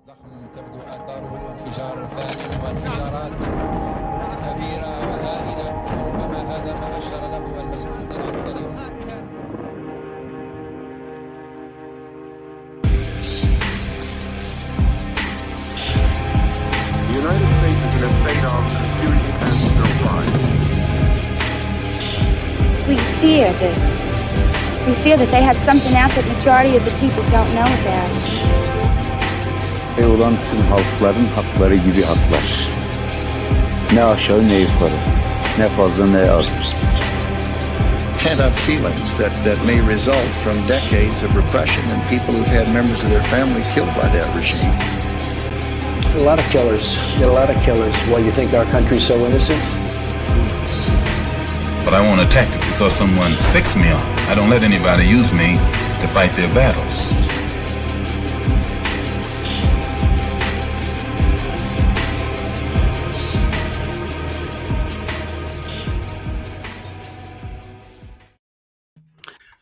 ضخم تبدو آثاره انفجار ثاني وانفجارات كبيرة وهائلة، وربما هذا ما أشار له المسؤولون العسكريون. The United States is in a state of confusion and surprise. We fear this. We fear that they have something out that the majority of the people don't know about. Olan tüm halkların hakları gibi haklar. Ne aşağı ne yukarı. Ne fazla ne az. Pent-up feelings that may result from decades of repression and people who've had members of their family killed by that regime. A lot of killers. Get a lot of killers. Why you think our country's so innocent? But I won't attack it because someone sicks me off. I don't let anybody use me to fight their battles.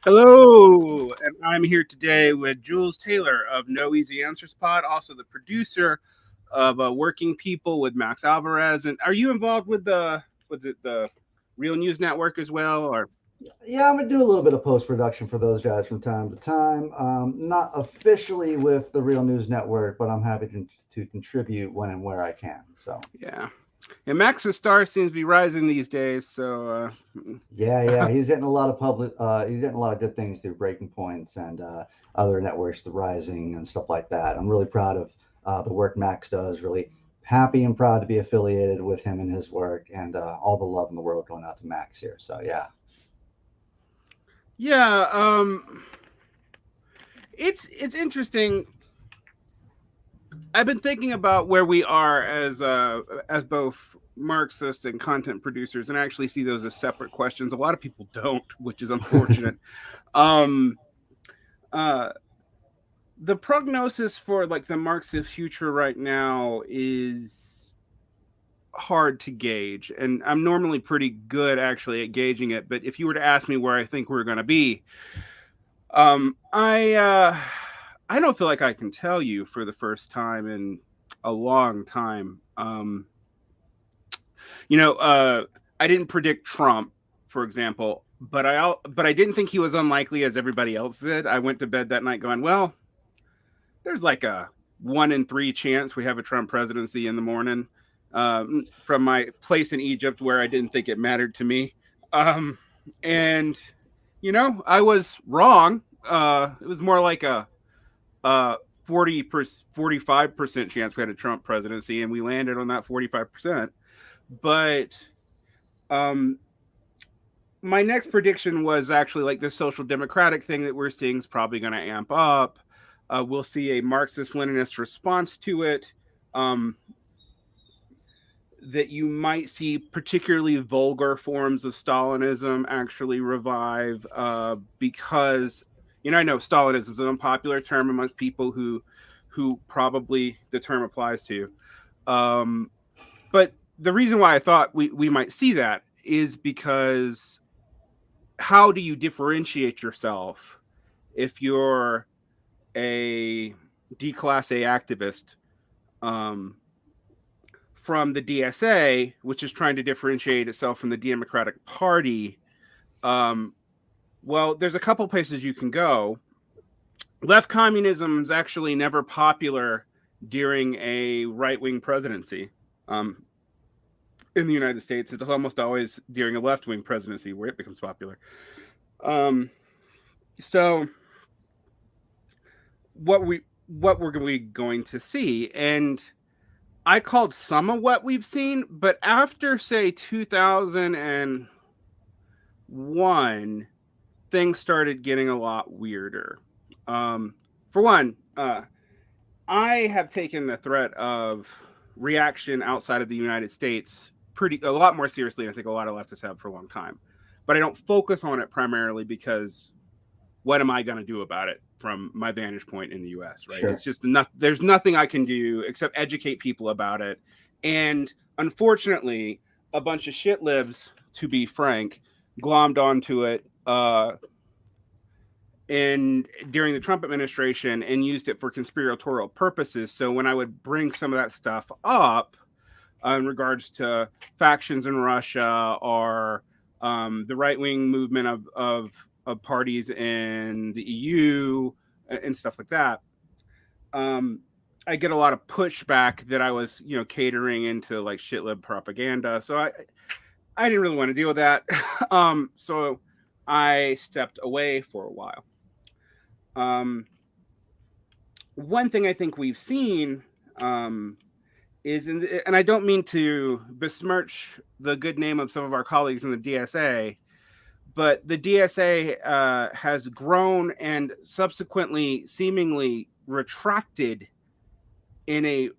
Hello, and I'm here today with Jules Taylor of No Easy Answers Pod, also the producer of Working People with Max Alvarez. And are you involved with the Real News Network as well, or? Yeah, I'm gonna do a little bit of post-production for those guys from time to time. Not officially with the Real News Network, but I'm happy to contribute when and where I can. So yeah. And Max's star seems to be rising these days, so yeah, he's getting a lot of he's getting a lot of good things through Breaking Points and other networks, The Rising and stuff like that. I'm really proud of the work Max does. Really happy and proud to be affiliated with him and his work, and all the love in the world going out to Max here. So yeah. It's interesting. I've been thinking about where we are as both Marxist and content producers, and I actually see those as separate questions. A lot of people don't, which is unfortunate. The prognosis for like the Marxist future right now is hard to gauge, and I'm normally pretty good actually at gauging it. But if you were to ask me where I think we're going to be, I don't feel like I can tell you for the first time in a long time. I didn't predict Trump, for example, but I didn't think he was unlikely as everybody else did. I went to bed that night going, well, there's like a 1 in 3 chance we have a Trump presidency in the morning, from my place in Egypt where I didn't think it mattered to me. And I was wrong. It was more like a 45% chance we had a Trump presidency, and we landed on that 45%. But my next prediction was actually like this social democratic thing that we're seeing is probably going to amp up. We'll see a Marxist-Leninist response to it, that you might see particularly vulgar forms of Stalinism actually revive, because I know Stalinism is an unpopular term amongst people who probably the term applies to. But the reason why I thought we might see that is because how do you differentiate yourself if you're a D-Class A activist from the DSA, which is trying to differentiate itself from the Democratic Party? Well, there's a couple places you can go. Left communism is actually never popular during a right-wing presidency. In the United States, it's almost always during a left-wing presidency where it becomes popular. So what we're going to see, and I called some of what we've seen, but after, say, 2001, things started getting a lot weirder. For one, I have taken the threat of reaction outside of the United States a lot more seriously than I think a lot of leftists have for a long time. But I don't focus on it primarily because what am I going to do about it from my vantage point in the U.S., right? Sure. It's just there's nothing I can do except educate people about it. And unfortunately, a bunch of shit libs, to be frank, glommed onto it during the Trump administration and used it for conspiratorial purposes. So when I would bring some of that stuff up in regards to factions in Russia or the right-wing movement of parties in the EU and stuff like that, I get a lot of pushback that I was, catering into like shitlib propaganda. So I didn't really want to deal with that. So I stepped away for a while. One thing I think we've seen is, and I don't mean to besmirch the good name of some of our colleagues in the DSA, but the DSA has grown and subsequently seemingly retracted in a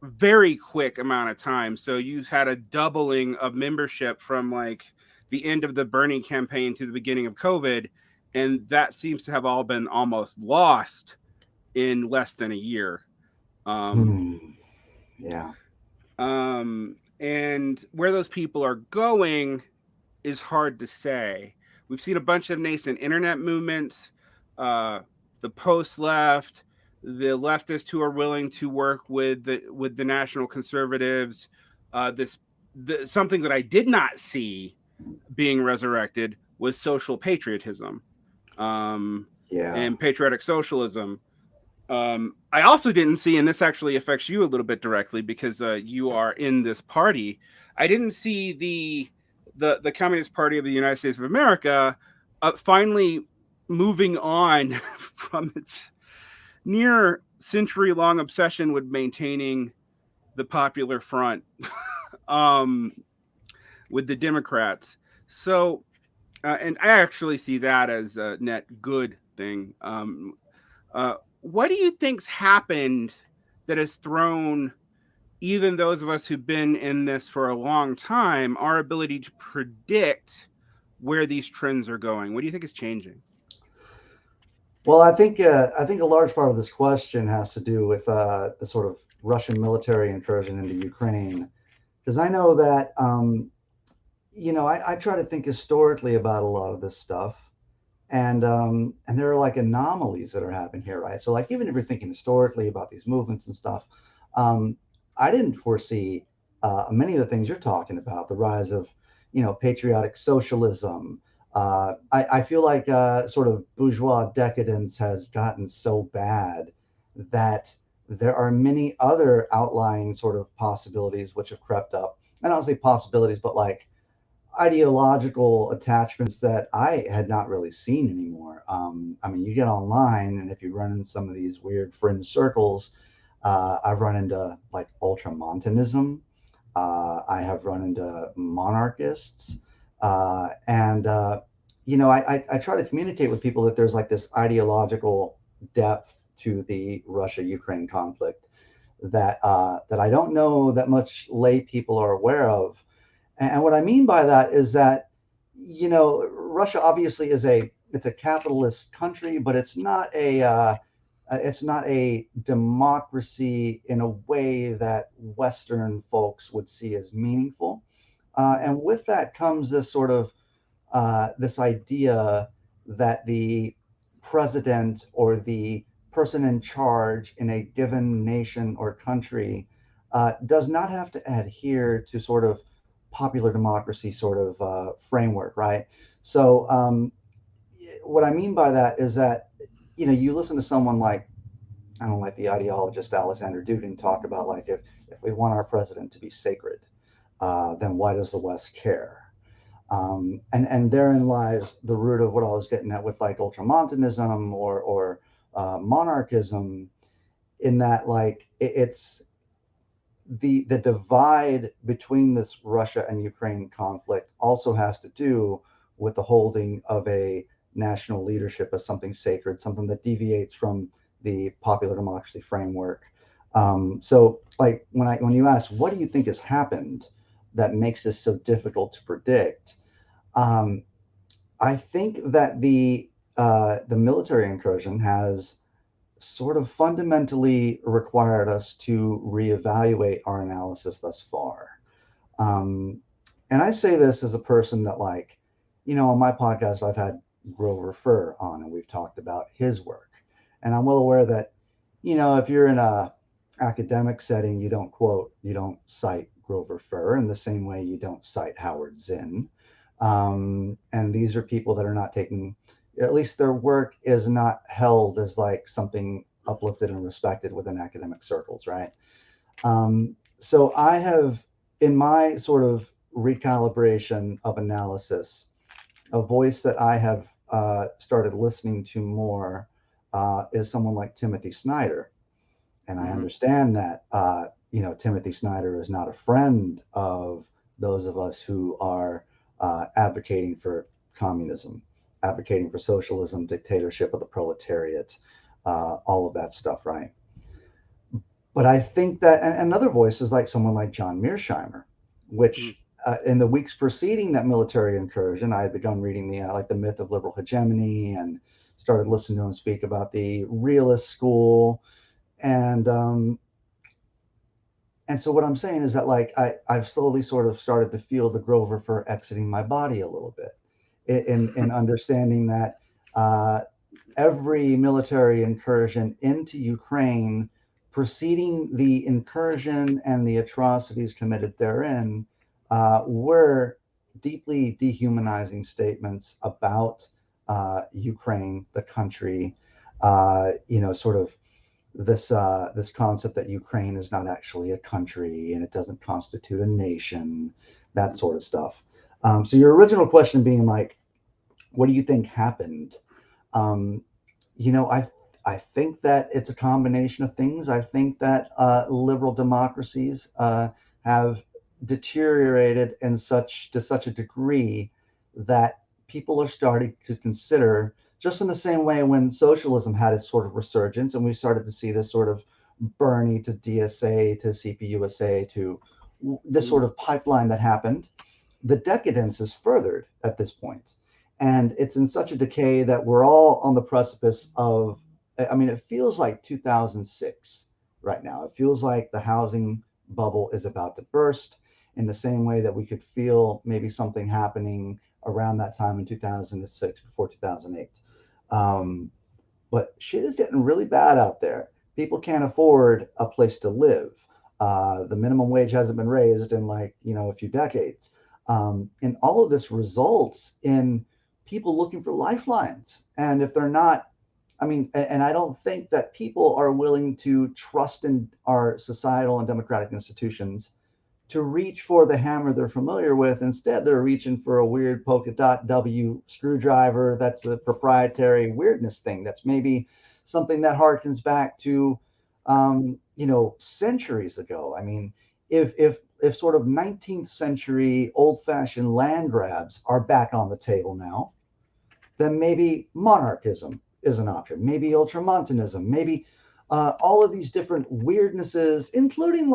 very quick amount of time. So you've had a doubling of membership from like the end of the Bernie campaign to the beginning of COVID. And that seems to have all been almost lost in less than a year. Yeah. And where those people are going is hard to say. We've seen a bunch of nascent internet movements, the post-left, the leftists who are willing to work with the national conservatives. Something that I did not see being resurrected was social patriotism, and patriotic socialism. I also didn't see, and this actually affects you a little bit directly because you are in this party. I didn't see the Communist Party of the United States of America finally moving on from its near century-long obsession with maintaining the Popular Front with the Democrats. So, and I actually see that as a net good thing. What do you think's happened that has thrown even those of us who've been in this for a long time, our ability to predict where these trends are going? What do you think is changing? Well, I think a large part of this question has to do with the sort of Russian military incursion into Ukraine, because I know that I try to think historically about a lot of this stuff, and there are like anomalies that are happening here, right? So like even if you're thinking historically about these movements and stuff, I didn't foresee many of the things you're talking about, the rise of patriotic socialism. I feel like sort of bourgeois decadence has gotten so bad that there are many other outlying sort of possibilities which have crept up. And I don't say possibilities, but like ideological attachments that I had not really seen anymore. I mean, you get online, and if you run in some of these weird fringe circles, I've run into like ultramontanism. I have run into monarchists. I try to communicate with people that there's like this ideological depth to the Russia-Ukraine conflict that I don't know that much lay people are aware of. And what I mean by that is that, Russia obviously it's a capitalist country, but it's not a democracy in a way that Western folks would see as meaningful. And with that comes this sort of this idea that the president or the person in charge in a given nation or country does not have to adhere to sort of popular democracy sort of framework, right? So what I mean by that is that, you listen to someone like, I don't like the ideologist Alexander Dugin talk about like if we want our president to be sacred, then why does the West care? And therein lies the root of what I was getting at with like ultramontanism or monarchism, in that like it's the divide between this Russia and Ukraine conflict also has to do with the holding of a national leadership as something sacred, something that deviates from the popular democracy framework. So like when you ask, what do you think has happened that makes this so difficult to predict? I think that the military incursion has sort of fundamentally required us to reevaluate our analysis thus far. And I say this as a person that, like, on my podcast, I've had, Grover Furr on, and we've talked about his work. And I'm well aware that, if you're in a academic setting, you don't cite Grover Furr in the same way you don't cite Howard Zinn. And these are people that are not taking, at least their work is not held as like something uplifted and respected within academic circles, right? So I have, in my sort of recalibration of analysis, a voice that I have started listening to more is someone like Timothy Snyder. And I understand that, Timothy Snyder is not a friend of those of us who are advocating for communism, advocating for socialism, dictatorship of the proletariat, all of that stuff, right? But I think that, and another voice is like someone like John Mearsheimer, which in the weeks preceding that military incursion, I had begun reading the Myth of Liberal Hegemony and started listening to him speak about the realist school. And so what I'm saying is that like I've slowly sort of started to feel the Grover Furr exiting my body a little bit in understanding that every military incursion into Ukraine preceding the incursion and the atrocities committed therein were deeply dehumanizing statements about Ukraine, the country, sort of this concept that Ukraine is not actually a country and it doesn't constitute a nation, that sort of stuff. So your original question being like, what do you think happened? I think that it's a combination of things. I think that liberal democracies have deteriorated to such a degree that people are starting to consider, just in the same way when socialism had its sort of resurgence and we started to see this sort of Bernie to DSA to CPUSA to this sort of pipeline that happened, the decadence is furthered at this point. And it's in such a decay that we're all on the precipice of, it feels like 2006 right now. It feels like the housing bubble is about to burst in the same way that we could feel maybe something happening around that time in 2006, before 2008. But shit is getting really bad out there. People can't afford a place to live. The minimum wage hasn't been raised in a few decades. And all of this results in people looking for lifelines. And if they're not, and I don't think that people are willing to trust in our societal and democratic institutions to reach for the hammer they're familiar with. Instead, they're reaching for a weird polka dot W screwdriver that's a proprietary weirdness thing. That's maybe something that harkens back to, centuries ago. If sort of 19th century old-fashioned land grabs are back on the table now, then maybe monarchism is an option, maybe ultramontanism, maybe all of these different weirdnesses, including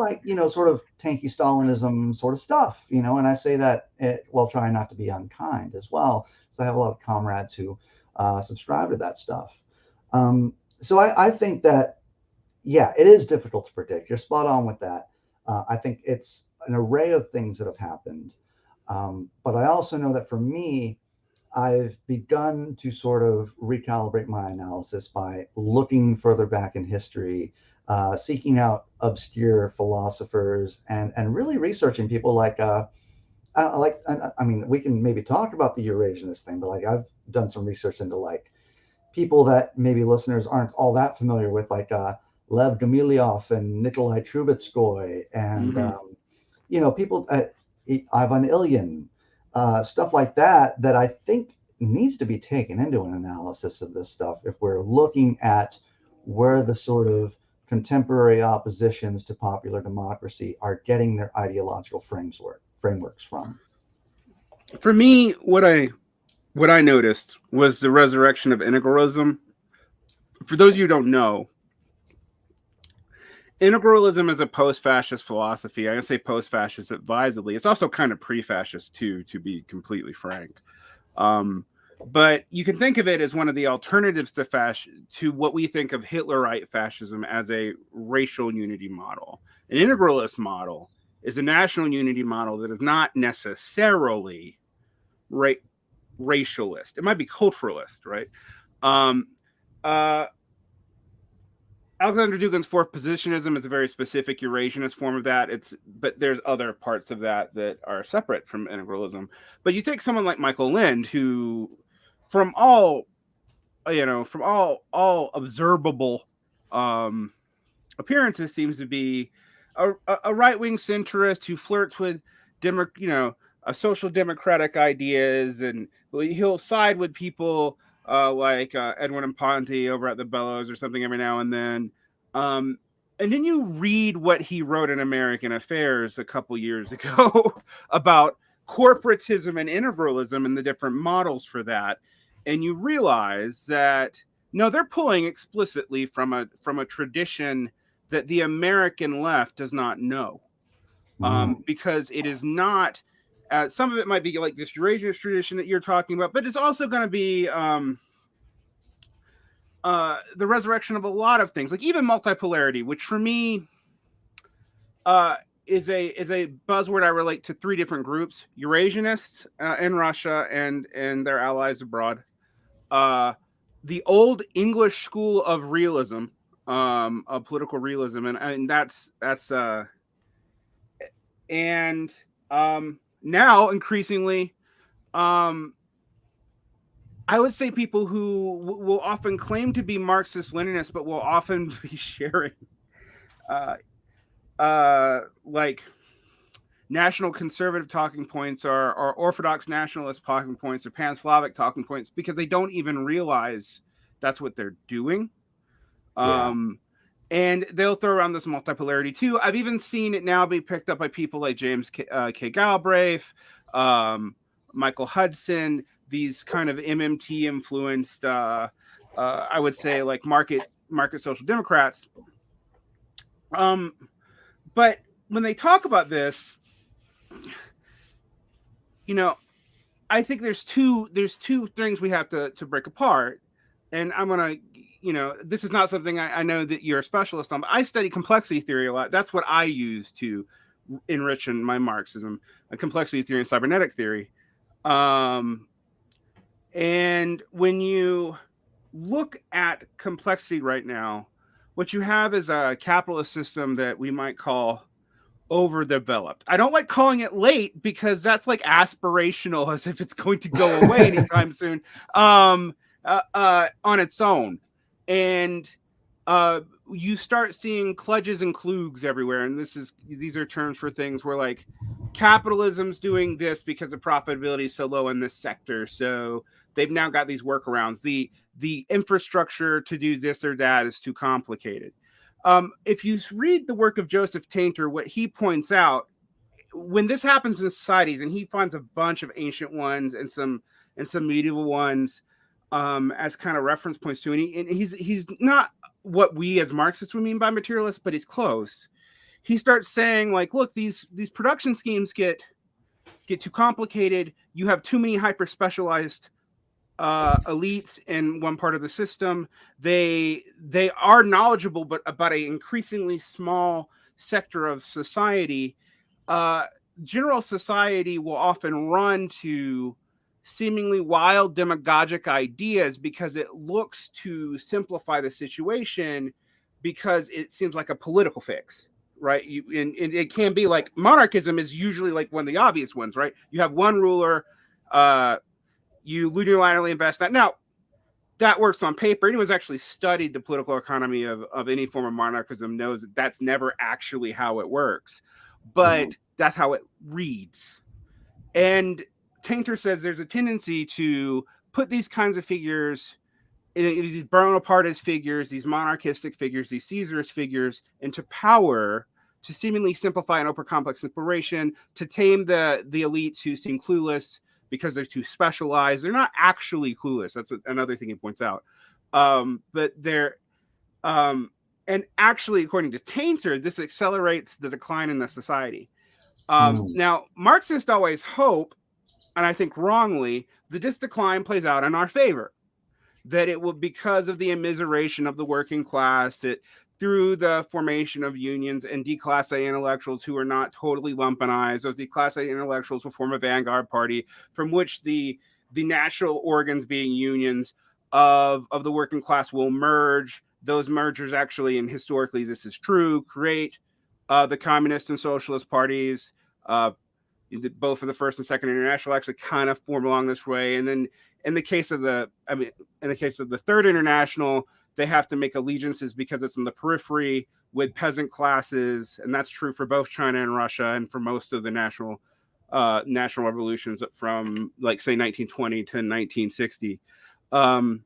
sort of tanky Stalinism sort of stuff, and I say that while trying not to be unkind as well, because I have a lot of comrades who subscribe to that stuff. So I think that, yeah, it is difficult to predict. You're spot on with that. I think it's an array of things that have happened. But I also know that for me, I've begun to sort of recalibrate my analysis by looking further back in history, seeking out obscure philosophers, and really researching people we can maybe talk about the Eurasianist thing, but I've done some research into people that maybe listeners aren't all that familiar with, Lev Gumilyov and Nikolai Trubetskoy, and people, Ivan Ilyin. Stuff like that I think needs to be taken into an analysis of this stuff if we're looking at where the sort of contemporary oppositions to popular democracy are getting their ideological frameworks from. For me, what I noticed was the resurrection of integralism. For those of you who don't know, integralism is a post-fascist philosophy. I say post-fascist advisedly. It's also kind of pre-fascist too, to be completely frank. But you can think of it as one of the alternatives to what we think of Hitlerite fascism as a racial unity model. An integralist model is a national unity model that is not necessarily racialist. It might be culturalist, right? Alexander Dugin's fourth positionism is a very specific Eurasianist form of that. But there's other parts of that are separate from integralism. But you take someone like Michael Lind, who, from all observable appearances, seems to be a right-wing centrist who flirts with social democratic ideas, and he'll side with people like Edwin and Ponte over at the Bellows or something every now and then. And then you read what he wrote in American Affairs a couple years ago about corporatism and integralism and the different models for that, and you realize that no, they're pulling explicitly from a tradition that the American left does not know, because it is not. Some of it might be like this Eurasianist tradition that you're talking about, but it's also going to be the resurrection of a lot of things, like even multipolarity, which for me is a buzzword I relate to three different groups: Eurasianists in Russia and their allies abroad, the old English school of realism, of political realism, and that's now increasingly, I would say people who will often claim to be Marxist-Leninists, but will often be sharing like national conservative talking points or Orthodox nationalist talking points or Pan-Slavic talking points, because they don't even realize that's what they're doing. And they'll throw around this multipolarity too. I've even seen it now be picked up by people like James K. Galbraith, Michael Hudson, these kind of MMT influenced, I would say, like market social democrats. But when they talk about this, I think there's two things we have to break apart. And I'm gonna, this is not something I know that you're a specialist on, but I study complexity theory a lot. That's what I use to enrich in my Marxism, complexity theory and cybernetic theory. And when you look at complexity right now, what you have is a capitalist system that we might call overdeveloped. I don't like calling it late, because that's like aspirational, as if it's going to go away anytime soon on its own. And you start seeing kludges and kluges everywhere. And these are terms for things where like capitalism's doing this because the profitability is so low in this sector, so they've now got these workarounds. The infrastructure to do this or that is too complicated. If you read the work of Joseph Tainter, what he points out, when this happens in societies, and he finds a bunch of ancient ones and some medieval ones as kind of reference points to, and he's not what we as Marxists would mean by materialist, but he's close. He starts saying, like, look, these production schemes get too complicated. You have too many hyper specialized elites in one part of the system. They are knowledgeable, but about an increasingly small sector of society. General society will often run to seemingly wild demagogic ideas because it looks to simplify the situation, because it seems like a political fix, right? And it can be like monarchism is usually like one of the obvious ones, right? You have one ruler, you unilaterally invest that. Now, that works on paper. Anyone who's actually studied the political economy of any form of monarchism knows that that's never actually how it works, but that's how it reads. And Tainter says there's a tendency to put these kinds of figures, these Bonapartist figures, these monarchistic figures, these Caesarist figures, into power to seemingly simplify an over-complex separation, to tame the elites who seem clueless because they're too specialized. They're not actually clueless. That's another thing he points out. But they're, and actually, according to Tainter, this accelerates the decline in the society. Now, Marxists always hope, and I think wrongly, that this decline plays out in our favor. That it will, because of the immiseration of the working class, that through the formation of unions and D-Class A intellectuals who are not totally lumpenized, those D-Class A intellectuals will form a vanguard party from which the the national organs being unions of the working class will merge. Those mergers actually, and historically this is true, create the communist and socialist parties. Both of the First and Second International actually kind of form along this way. And then in the case of the Third International, they have to make allegiances because it's in the periphery with peasant classes, and that's true for both China and Russia, and for most of the national revolutions from, like, say 1920 to 1960. But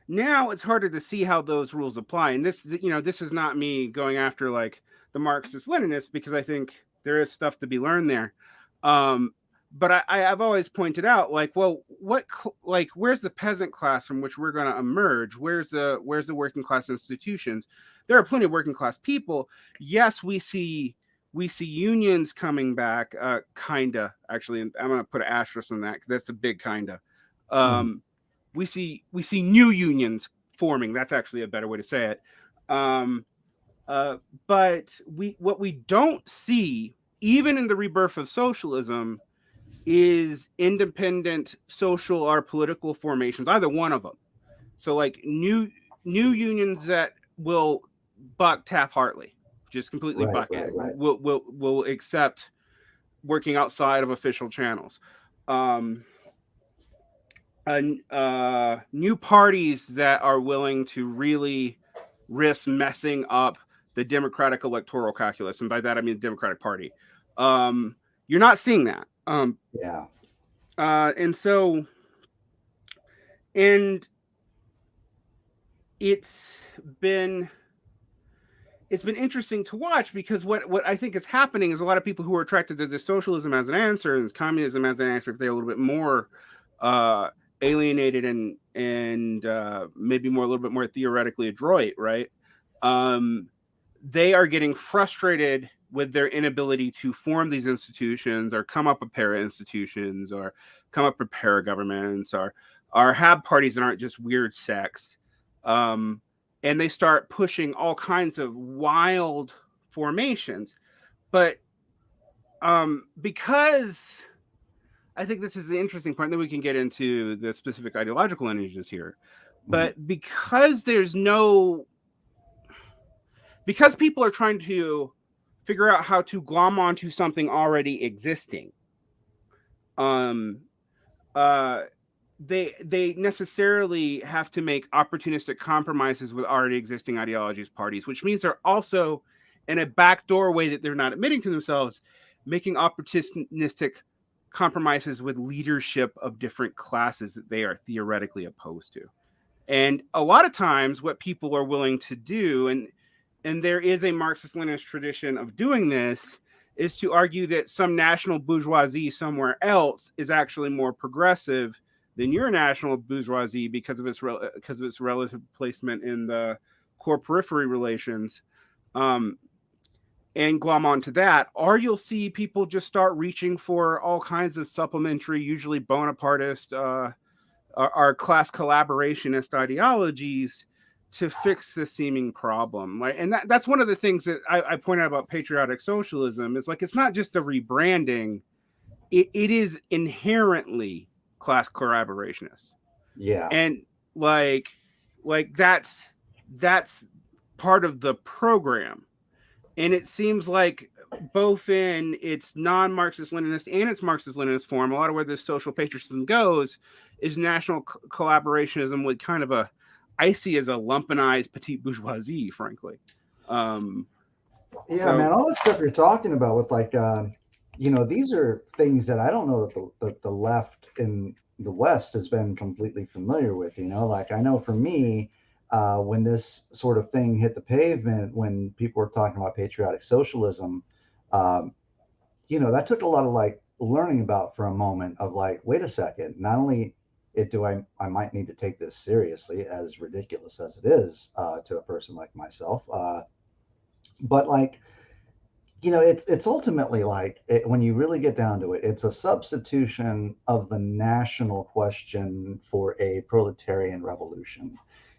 now it's harder to see how those rules apply. And this is not me going after like the Marxist Leninists, because I think there is stuff to be learned there. But I've always pointed out, like, well, where's the peasant class from which we're going to emerge? Where's the working class institutions? There are plenty of working class people. Yes, we see unions coming back, kinda, actually, and I'm going to put an asterisk on that because that's a big kinda. We see new unions forming. That's actually a better way to say it. But what we don't see, even in the rebirth of socialism, is independent social or political formations, either one of them. So like new unions that will buck Taft-Hartley, just completely buck it. Right. Will accept working outside of official channels. New parties that are willing to really risk messing up the Democratic electoral calculus, and by that I mean the Democratic Party. You're not seeing that. And so, and it's been interesting to watch, because what I think is happening is a lot of people who are attracted to this socialism as an answer and communism as an answer, if they're a little bit more alienated and maybe a little bit more theoretically adroit, right? They are getting frustrated with their inability to form these institutions, or come up with para-institutions, or come up with para-governments, or have parties that aren't just weird sects. And they start pushing all kinds of wild formations. But because I think this is the interesting part, then we can get into the specific ideological lineages here. But because because people are trying to figure out how to glom onto something already existing, they necessarily have to make opportunistic compromises with already existing ideologies, parties, which means they're also, in a backdoor way that they're not admitting to themselves, making opportunistic compromises with leadership of different classes that they are theoretically opposed to. And a lot of times what people are willing to do, and there is a Marxist-Leninist tradition of doing this, is to argue that some national bourgeoisie somewhere else is actually more progressive than your national bourgeoisie because of its relative placement in the core periphery relations, and glom onto that. Or you'll see people just start reaching for all kinds of supplementary, usually Bonapartist or class collaborationist ideologies to fix the seeming problem, right? And that's one of the things that I point out about patriotic socialism. It's like, it's not just a rebranding; it is inherently class collaborationist. Yeah, and like that's part of the program. And it seems like both in its non-Marxist-Leninist and its Marxist-Leninist form, a lot of where this social patriotism goes is national collaborationism with kind of I see as a lumpenized petite bourgeoisie, frankly. Man, all the stuff you're talking about with these are things that I don't know that the left in the West has been completely familiar with. Like, I know for me, when this sort of thing hit the pavement, when people were talking about patriotic socialism, that took a lot of learning about for a moment of wait a second, not only I might need to take this seriously, as ridiculous as it is to a person like myself, but it's ultimately when you really get down to it, it's a substitution of the national question for a proletarian revolution.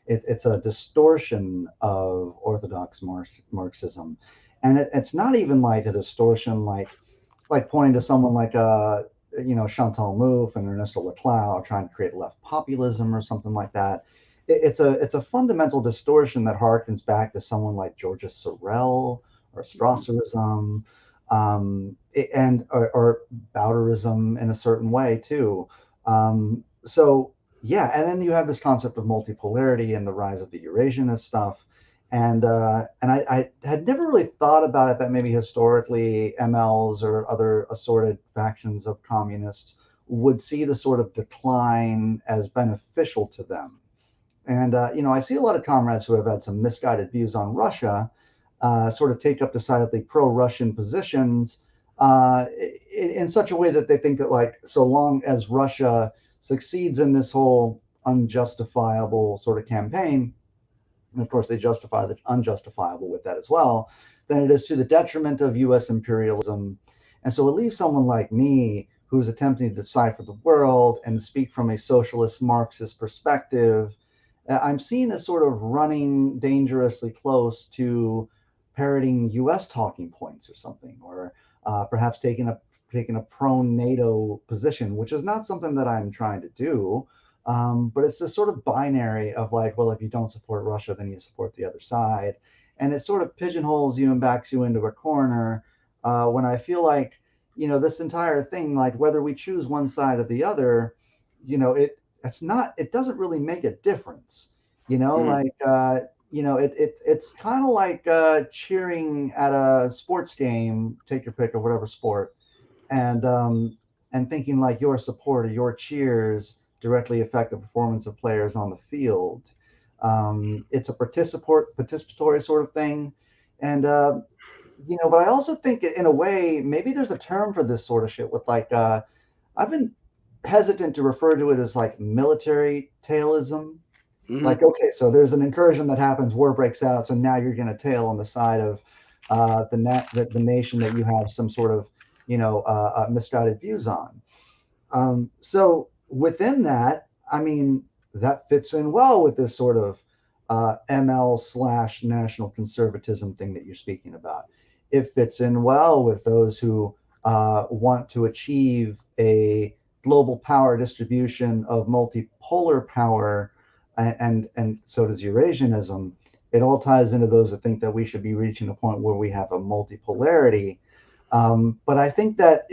It's a distortion of orthodox Marxism, and it's not even like a distortion like pointing to someone like Chantal Mouffe and Ernesto Laclau trying to create left populism or something like that. It's a fundamental distortion that harkens back to someone like Georges Sorel or Strasserism, or Bowderism in a certain way too. So yeah, and then you have this concept of multipolarity and the rise of the Eurasianist stuff. And I had never really thought about it that maybe historically MLs or other assorted factions of communists would see the sort of decline as beneficial to them. And I see a lot of comrades who have had some misguided views on Russia sort of take up decidedly pro-Russian positions in such a way that they think that, like, so long as Russia succeeds in this whole unjustifiable sort of campaign, and of course they justify the unjustifiable with that as well, then it is to the detriment of U.S. imperialism. And so it leaves someone like me who's attempting to decipher the world and speak from a socialist Marxist perspective. I'm seen as sort of running dangerously close to parroting U.S. talking points or something, or perhaps taking a pro-NATO position, which is not something that I'm trying to do. But it's this sort of binary of like, well, if you don't support Russia, then you support the other side. And it sort of pigeonholes you and backs you into a corner when I feel like, this entire thing, like whether we choose one side or the other, it doesn't really make a difference, like, it's kind of like cheering at a sports game, take your pick of whatever sport, and thinking like your support or your cheers directly affect the performance of players on the field. It's a participatory sort of thing. And, but I also think in a way, maybe there's a term for this sort of shit with like, I've been hesitant to refer to it as like military tailism. Mm-hmm. Like, okay, so there's an incursion that happens, war breaks out, so now you're going to tail on the side of the nation that you have some sort of, misguided views on. So within that, I mean, that fits in well with this sort of ML/national conservatism thing that you're speaking about. It fits in well with those who want to achieve a global power distribution of multipolar power, and so does Eurasianism. It all ties into those that think that we should be reaching a point where we have a multipolarity. But I think that,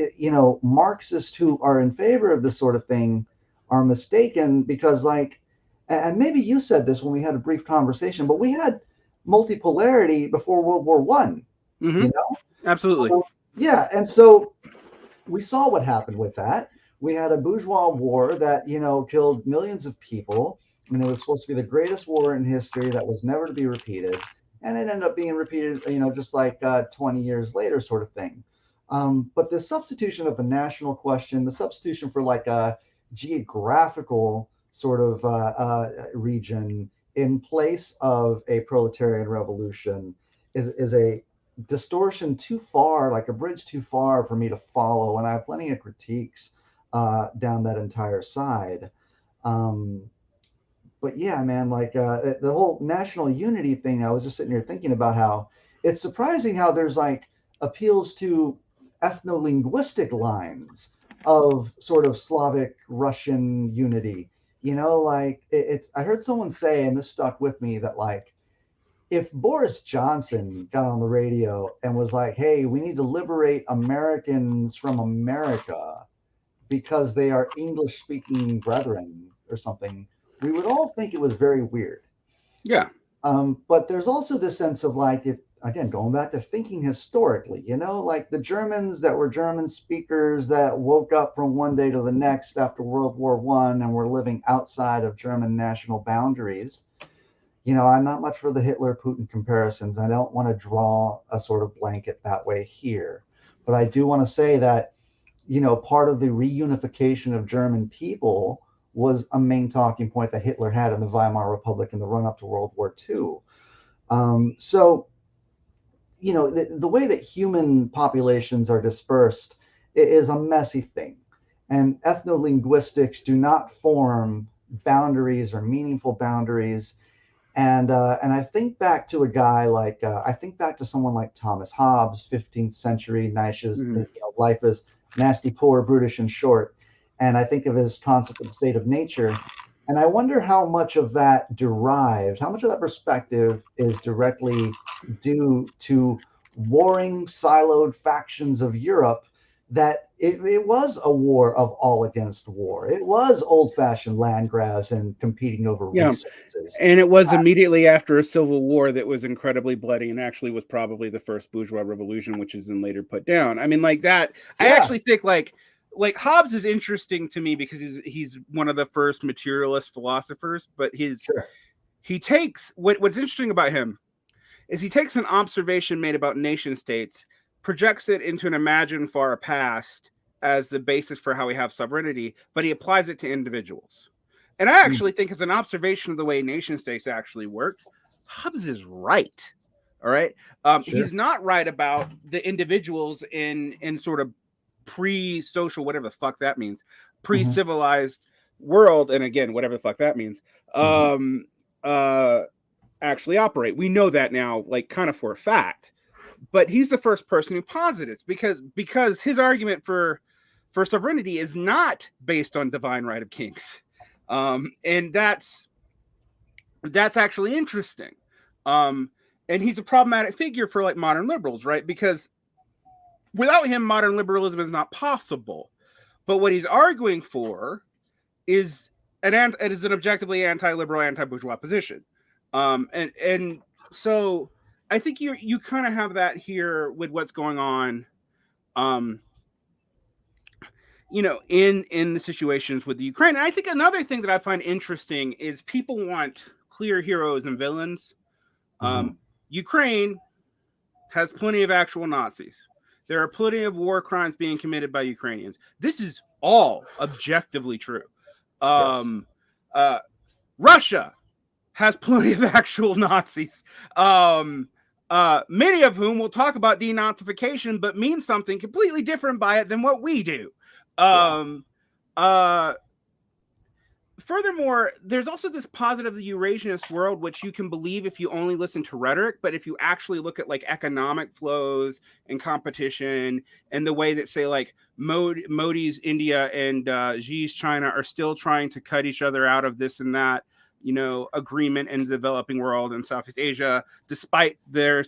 Marxists who are in favor of this sort of thing are mistaken because, like, and maybe you said this when we had a brief conversation, but we had multipolarity before World War I. Mm-hmm. Absolutely. Yeah. And so we saw what happened with that. We had a bourgeois war that, killed millions of people. And it was supposed to be the greatest war in history that was never to be repeated. And it ended up being repeated, just like 20 years later sort of thing. But the substitution of the national question, the substitution for like a geographical sort of region in place of a proletarian revolution is a distortion too far, like a bridge too far for me to follow. And I have plenty of critiques down that entire side. But yeah, man, like the whole national unity thing, I was just sitting here thinking about how it's surprising how there's like appeals to ethno-linguistic lines of sort of Slavic Russian unity. Like I heard someone say, and this stuck with me, that like if Boris Johnson got on the radio and was like, hey, we need to liberate Americans from America because they are English speaking brethren or something, we would all think it was very weird. Yeah. But there's also this sense of like, if again, going back to thinking historically, like the Germans that were German speakers that woke up from one day to the next after World War I and were living outside of German national boundaries. I'm not much for the Hitler-Putin comparisons. I don't want to draw a sort of blanket that way here. But I do want to say that, part of the reunification of German people was a main talking point that Hitler had in the Weimar Republic in the run-up to World War II. So, the way that human populations are dispersed is a messy thing. And ethno-linguistics do not form boundaries or meaningful boundaries. And I think back to a guy like, I think back to someone like Thomas Hobbes, 15th century, Nietzsche's life is nasty, poor, brutish, and short. And I think of his concept of the state of nature. And I wonder how much of that derives, how much of that perspective is directly due to warring, siloed factions of Europe, that it was a war of all against war. It was old-fashioned land grabs and competing over resources. And it was immediately after a civil war that was incredibly bloody and actually was probably the first bourgeois revolution, which is then later put down. I mean, like that, I actually think like Hobbes is interesting to me because he's one of the first materialist philosophers, but he takes what's interesting about him is he takes an observation made about nation states, projects it into an imagined far past as the basis for how we have sovereignty, but he applies it to individuals. And I actually think as an observation of the way nation states actually work, Hobbes is right. All right. He's not right about the individuals in sort of pre-social, whatever the fuck that means, pre-civilized world. And again, whatever the fuck that means, actually operate. We know that now, like kind of for a fact. But he's the first person who posits because his argument for sovereignty is not based on divine right of kings, and that's actually interesting. And he's a problematic figure for like modern liberals, right? Because without him, modern liberalism is not possible. But what he's arguing for is an objectively anti-liberal, anti-bourgeois position, and so. I think you kind of have that here with what's going on, in the situations with the Ukraine. And I think another thing that I find interesting is people want clear heroes and villains. Ukraine has plenty of actual Nazis. There are plenty of war crimes being committed by Ukrainians. This is all objectively true. Russia has plenty of actual Nazis. Many of whom will talk about denazification, but mean something completely different by it than what we do. Furthermore, there's also this positive Eurasianist world, which you can believe if you only listen to rhetoric, but if you actually look at like economic flows and competition and the way that, say, like Modi's India and Xi's China are still trying to cut each other out of this and that, agreement in the developing world and Southeast Asia, despite their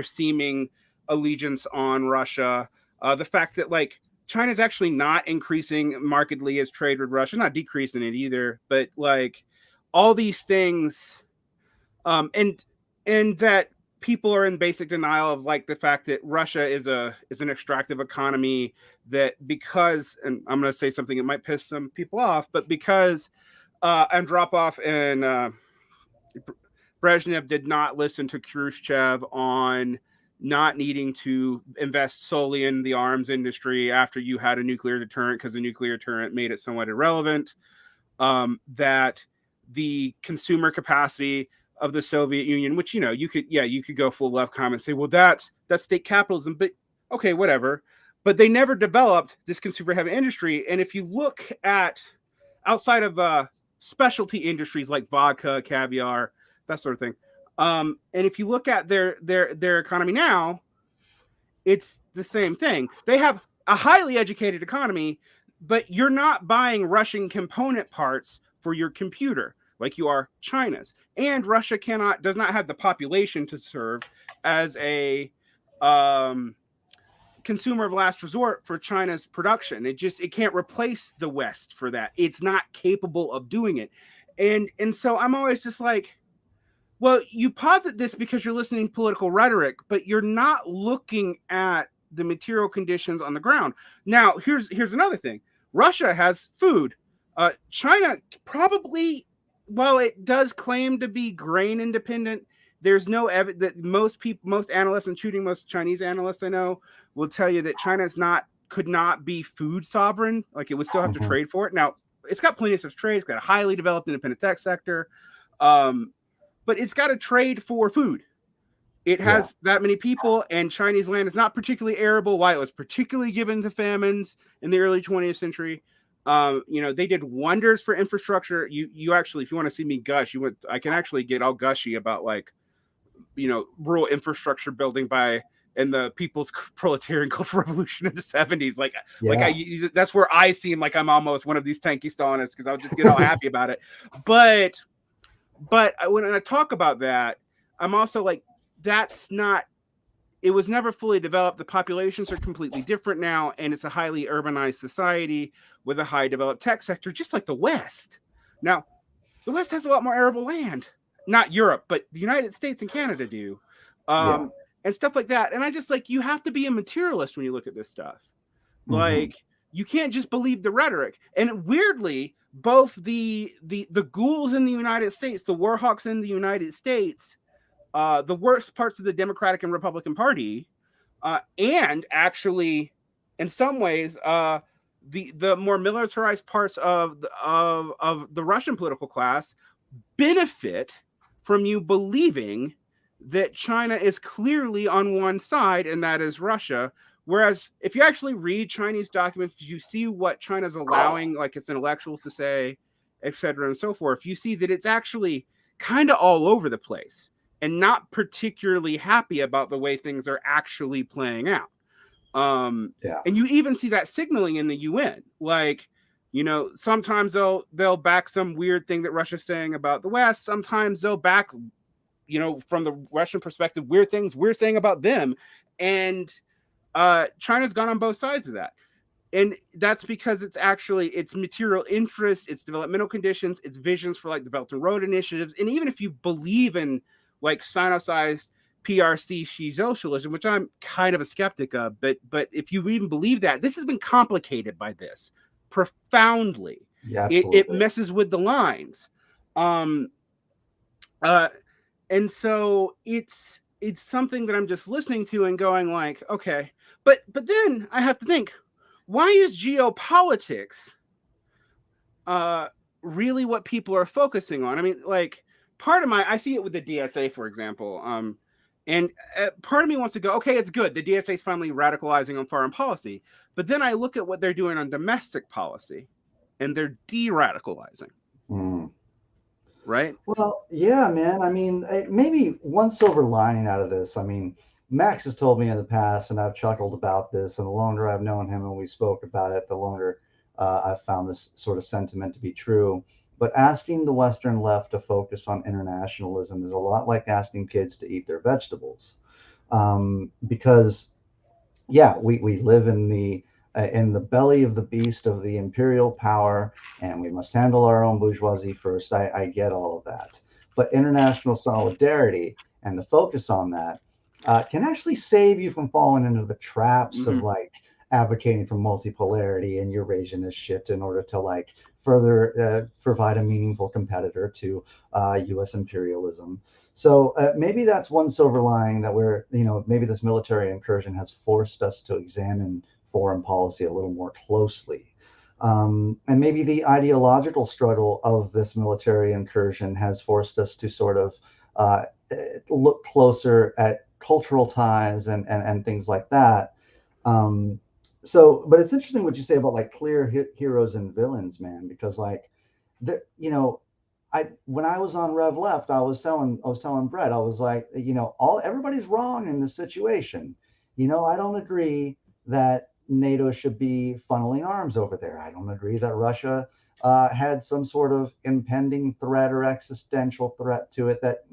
seeming allegiance on Russia. The fact that like China's actually not increasing markedly its trade with Russia, not decreasing it either, but like all these things, and that people are in basic denial of like the fact that Russia is an extractive economy, that because, and I'm going to say something that might piss some people off, but because Andropov and Brezhnev did not listen to Khrushchev on not needing to invest solely in the arms industry after you had a nuclear deterrent, because the nuclear deterrent made it somewhat irrelevant, that the consumer capacity of the Soviet Union, which, you could go full left comment and say, well, that's state capitalism, but okay, whatever. But they never developed this consumer heavy industry. And if you look at outside of specialty industries like vodka, caviar, that sort of thing, and if you look at their economy now, it's the same thing. They have a highly educated economy, but you're not buying Russian component parts for your computer like you are China's. And Russia does not have the population to serve as a consumer of last resort for China's production. It can't replace the West for that. It's not capable of doing it. And so I'm always just like, well, you posit this because you're listening to political rhetoric, but you're not looking at the material conditions on the ground. Now, here's another thing. Russia has food. China probably, while it does claim to be grain independent, there's no evidence that most analysts, including most Chinese analysts I know, will tell you that China could not be food sovereign. Like, it would still have to trade for it. Now, it's got plenty of such trade. It's got a highly developed independent tech sector. But it's got to trade for food. It has that many people, and Chinese land is not particularly arable. Why it was particularly given to famines in the early 20th century. They did wonders for infrastructure. You actually, if you want to see me gush, I can actually get all gushy about, like, rural infrastructure building by and the People's Proletarian Cultural Revolution in the 70s. Yeah. That's where I seem like I'm almost one of these tanky Stalinists because I'll just get all happy about it. But when I talk about that, I'm also like, that's not. It was never fully developed. The populations are completely different now, and it's a highly urbanized society with a high developed tech sector, just like the West. Now, the West has a lot more arable land. Not Europe, but the United States and Canada do. And stuff like that. And I just like, you have to be a materialist when you look at this stuff. Like, you can't just believe the rhetoric. And weirdly, both the ghouls in the United States, the warhawks in the United States, the worst parts of the Democratic and Republican Party, and actually, in some ways, the more militarized parts of the Russian political class benefit from you believing that China is clearly on one side, and that is Russia. Whereas if you actually read Chinese documents, you see what China's allowing, like its intellectuals to say, et cetera, and so forth. You see that it's actually kind of all over the place and not particularly happy about the way things are actually playing out. And you even see that signaling in the UN. Like, you know, sometimes they'll back some weird thing that Russia's saying about the West. Sometimes they'll back, you know, from the Russian perspective, weird things we're saying about them. And China's gone on both sides of that. And that's because it's material interest, it's developmental conditions, it's visions for like the Belt and Road initiatives. And even if you believe in like Sinicized PRC Xi socialism, which I'm kind of a skeptic of, but if you even believe that, this has been complicated by this profoundly. Yeah, it messes with the lines. And so it's something that I'm just listening to and going like, okay, but then I have to think, why is geopolitics really what people are focusing on? I mean, like, I see it with the DSA, for example. And part of me wants to go, okay, it's good. The DSA is finally radicalizing on foreign policy. But then I look at what they're doing on domestic policy, and they're de-radicalizing. Right? Well, yeah, man. I mean, maybe one silver lining out of this. I mean, Max has told me in the past, and I've chuckled about this, and the longer I've known him and we spoke about it, the longer I've found this sort of sentiment to be true. But asking the Western left to focus on internationalism is a lot like asking kids to eat their vegetables. Because, yeah, we live in the belly of the beast of the imperial power, and we must handle our own bourgeoisie first. I get all of that. But international solidarity and the focus on that can actually save you from falling into the traps of like advocating for multipolarity and Eurasianist shit in order to like further provide a meaningful competitor to U.S. imperialism. So maybe that's one silver lining, that maybe this military incursion has forced us to examine foreign policy a little more closely. And maybe the ideological struggle of this military incursion has forced us to sort of look closer at cultural ties and things like that. But it's interesting what you say about like clear heroes and villains, man, because like, when I was on Rev Left, I was telling Brett, I was like, everybody's wrong in this situation. I don't agree that NATO should be funneling arms over there. I don't agree that Russia had some sort of impending threat or existential threat to it that,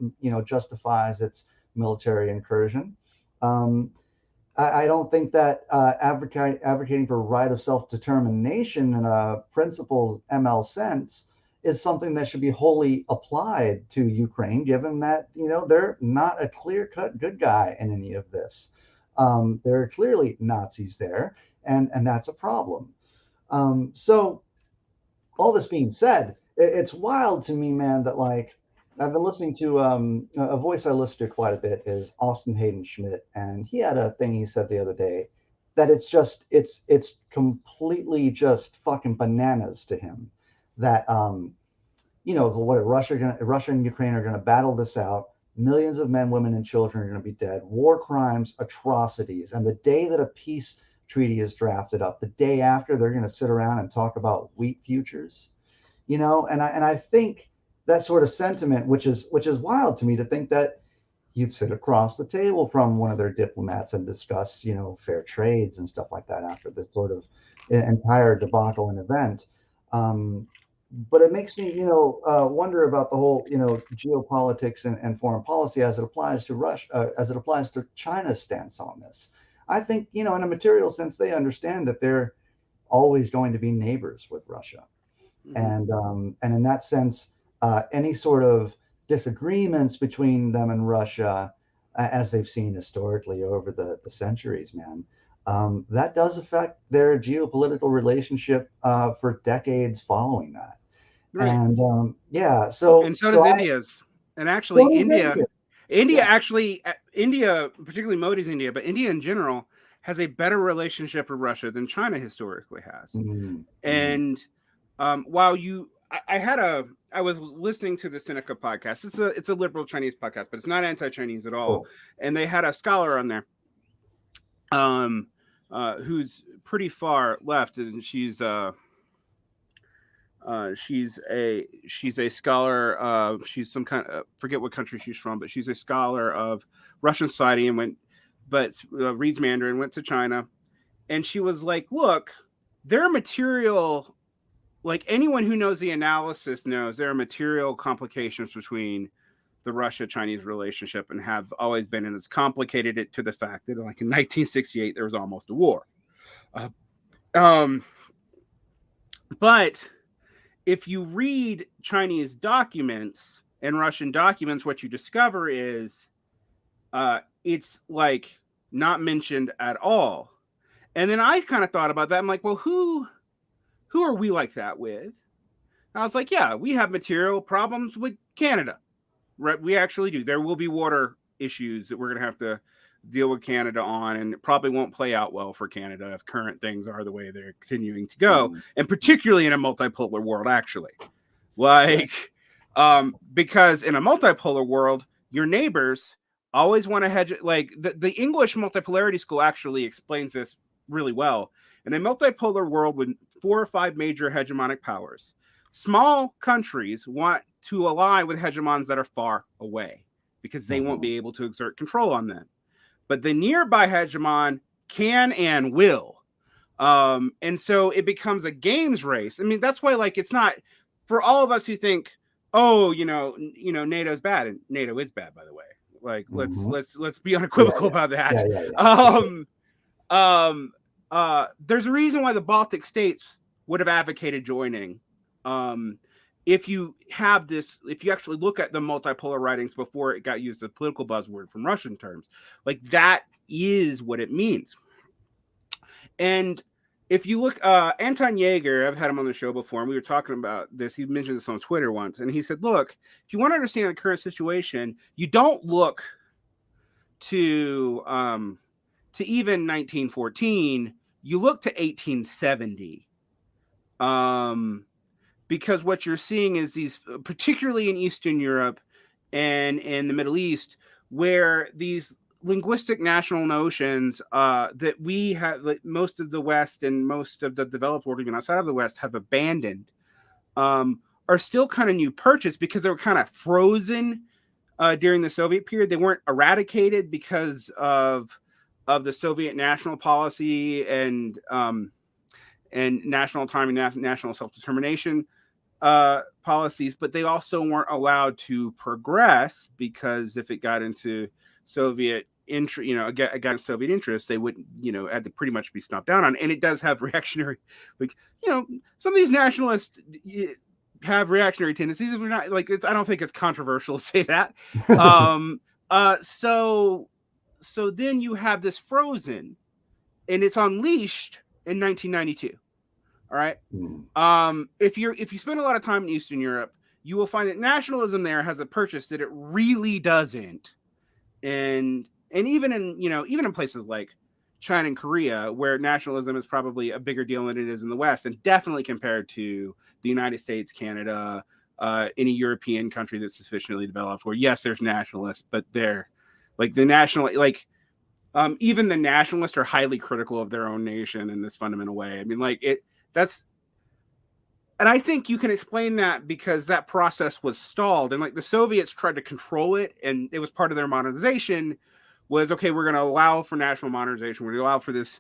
justifies its military incursion. I don't think that advocating for right of self-determination in a principles ML sense is something that should be wholly applied to Ukraine, given that, they're not a clear-cut good guy in any of this. There are clearly Nazis there, and that's a problem. So all this being said, it's wild to me, man, that like, I've been listening to a voice I listen to quite a bit is Austin Hayden Schmidt, and he had a thing he said the other day that it's completely just fucking bananas to him that Russia and Ukraine are gonna battle this out. Millions of men, women, and children are gonna be dead. War crimes, atrocities, and the day that a peace treaty is drafted up, the day after, they're gonna sit around and talk about wheat futures, and I think that sort of sentiment, which is wild to me to think that, you'd sit across the table from one of their diplomats and discuss, fair trades and stuff like that after this sort of entire debacle and event. But it makes me, wonder about the whole, geopolitics and foreign policy as it applies to Russia, as it applies to China's stance on this. I think, in a material sense, they understand that they're always going to be neighbors with Russia, and in that sense, any sort of disagreements between them and Russia, as they've seen historically over the centuries, man, that does affect their geopolitical relationship for decades following that. Right. And so does India's. And actually, India, particularly Modi's India, but India in general, has a better relationship with Russia than China historically has. And while I was listening to the Seneca podcast. It's a liberal Chinese podcast, but it's not anti-Chinese at all. Cool. And they had a scholar on there, who's pretty far left, and she's a scholar. She's some kind of, forget what country she's from, but she's a scholar of Russian society and reads Mandarin, went to China, and she was like, "Look, their material." Like anyone who knows the analysis knows there are material complications between the Russia-Chinese relationship and have always been, and it's complicated it to the fact that like in 1968, there was almost a war. But if you read Chinese documents and Russian documents, what you discover is it's like not mentioned at all. And then I kind of thought about that. I'm like, well, who are we like that with? And I was like, yeah, we have material problems with Canada, right? We actually do. There will be water issues that we're going to have to deal with Canada on, and it probably won't play out well for Canada if current things are the way they're continuing to go, and particularly in a multipolar world, actually. Because in a multipolar world, your neighbors always want to hedge it. Like the English multipolarity school actually explains this really well. In a multipolar world with 4 or 5 major hegemonic powers, small countries want to ally with hegemons that are far away because they won't be able to exert control on them. But the nearby hegemon can and will. And so it becomes a games race. I mean, that's why, like, it's not for all of us who think, oh, NATO's bad, and NATO is bad, by the way. Like, let's be unequivocal about that. There's a reason why the Baltic states would have advocated joining. If you actually look at the multipolar writings before it got used as a political buzzword from Russian terms, like that is what it means. And if you look, Anton Yeager, I've had him on the show before, and we were talking about this. He mentioned this on Twitter once, and he said, look, if you want to understand the current situation, you don't look to even 1914, you look to 1870. Because what you're seeing is these, particularly in Eastern Europe and in the Middle East, where these linguistic national notions that we have, like most of the West and most of the developed world, even outside of the West, have abandoned, are still kind of new purchase because they were kind of frozen during the Soviet period. They weren't eradicated because of the Soviet national policy and national autonomy, national self-determination policies, but they also weren't allowed to progress because if it got into Soviet against Soviet interests, they wouldn't, had to pretty much be stomped down on. And it does have reactionary, some of these nationalists have reactionary tendencies. We're not like, I don't think it's controversial to say that. So then you have this frozen, and it's unleashed in 1992. All right. If you spend a lot of time in Eastern Europe, you will find that nationalism there has a purchase that it really doesn't. And even in places like China and Korea, where nationalism is probably a bigger deal than it is in the West, and definitely compared to the United States, Canada, any European country that's sufficiently developed, where yes, there's nationalists, but they're like even the nationalists are highly critical of their own nation in this fundamental way. I mean, And I think you can explain that because that process was stalled, and like the Soviets tried to control it, and it was part of their modernization. Was okay, we're going to allow for national modernization. We're going to allow for this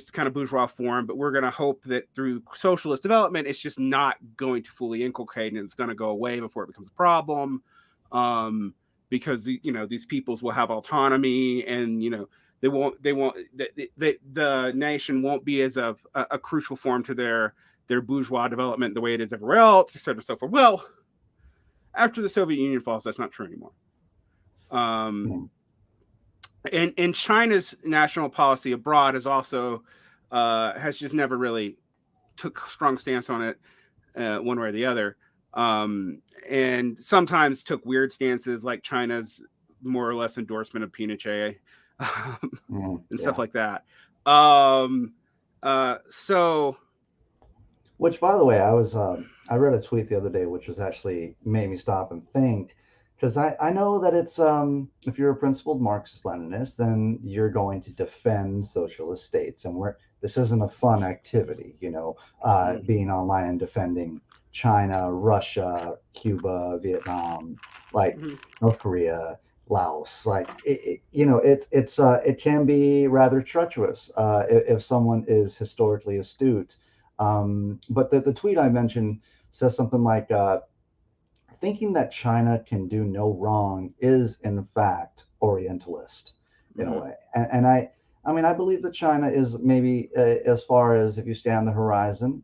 kind of bourgeois form, but we're going to hope that through socialist development, it's just not going to fully inculcate, and it's going to go away before it becomes a problem, because these peoples will have autonomy, and the nation won't be as a crucial form to their bourgeois development the way it is everywhere else, et cetera, so forth. Well, after the Soviet Union falls, that's not true anymore. And China's national policy abroad is also has just never really took a strong stance on it one way or the other, and sometimes took weird stances, like China's more or less endorsement of Pinochet and stuff like that. So, which, by the way, I read a tweet the other day, which was actually made me stop and think. Because I know that it's if you're a principled Marxist-Leninist, then you're going to defend socialist states, and this isn't a fun activity, being online and defending China, Russia, Cuba, Vietnam, like North Korea, Laos. Like it can be rather treacherous if someone is historically astute. But the tweet I mentioned says something like, thinking that China can do no wrong is in fact Orientalist in a way. And I believe that China is maybe, as far as if you scan the horizon,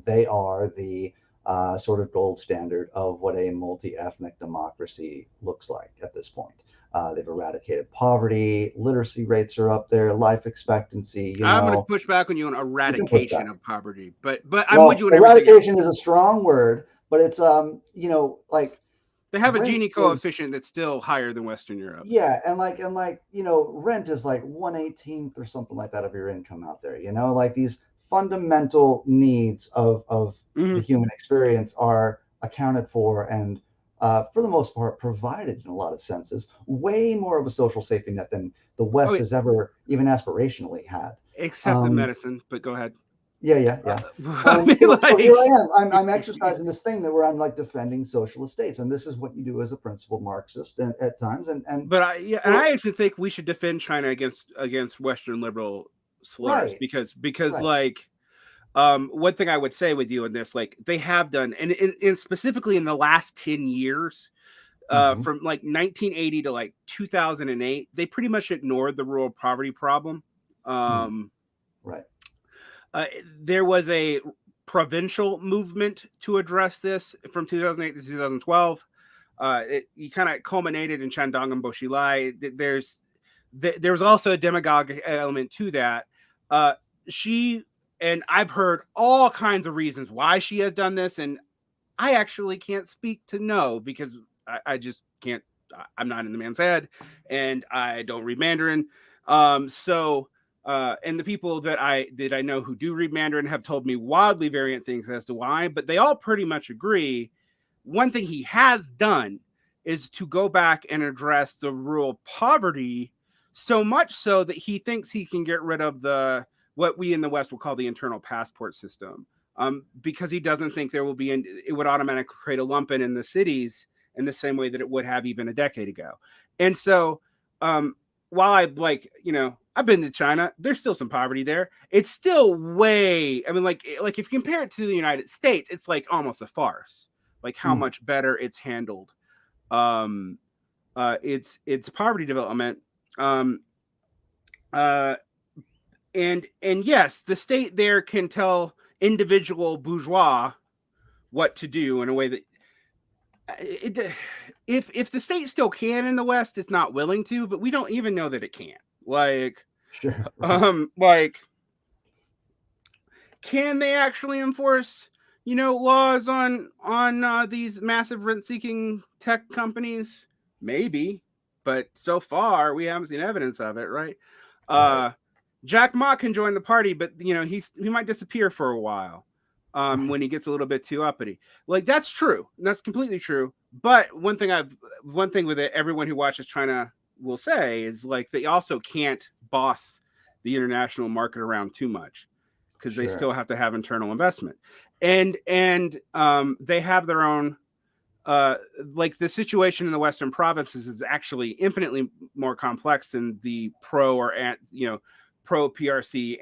they are the sort of gold standard of what a multi-ethnic democracy looks like at this point. They've eradicated poverty, literacy rates are up there, life expectancy. I'm going to push back on you on eradication of poverty, but I'm with you on eradication is a strong word. But it's like they have a Gini coefficient that's still higher than Western Europe. Yeah, and rent is like 1/18 or something like that of your income out there. Like these fundamental needs of the human experience are accounted for and for the most part provided in a lot of senses. Way more of a social safety net than the West has ever even aspirationally had. Except the medicine, but go ahead. Yeah. So here I am. I'm exercising this thing where I'm like defending socialist states, and this is what you do as a principled Marxist at times. But I actually think we should defend China against Western liberal slurs, because like one thing I would say with you on this, like they have done, and specifically in the last 10 years, from like 1980 to like 2008, they pretty much ignored the rural poverty problem. There was a provincial movement to address this from 2008 to 2012. It kind of culminated in Shandong and Boshilai. There's also a demagogic element to that. And I've heard all kinds of reasons why she has done this, and I actually can't speak to know, because I just can't. I'm not in the man's head, and I don't read Mandarin. And the people that I know who do read Mandarin have told me wildly variant things as to why, but they all pretty much agree. One thing he has done is to go back and address the rural poverty, so much so that he thinks he can get rid of what we in the West will call the internal passport system, because he doesn't think it would automatically create a lumpen in the cities in the same way that it would have even a decade ago. And so, while I've been to China, there's still some poverty there. It's still like if you compare it to the United States, it's like almost a farce, like how much better it's handled. It's poverty development. And yes, the state there can tell individual bourgeois what to do in a way that if the state still can in the West, it's not willing to, but we don't even know that it can. Can they actually enforce, laws on these massive rent-seeking tech companies? Maybe, but so far we haven't seen evidence of it, right? Jack Ma can join the party, but he might disappear for a while when he gets a little bit too uppity. Like, that's true. That's completely true. But one thing with it, everyone who watches China will say is like they also can't boss the international market around too much, because they still have to have internal investment, and they have their own. Like the situation in the Western provinces is actually infinitely more complex than the pro PRC,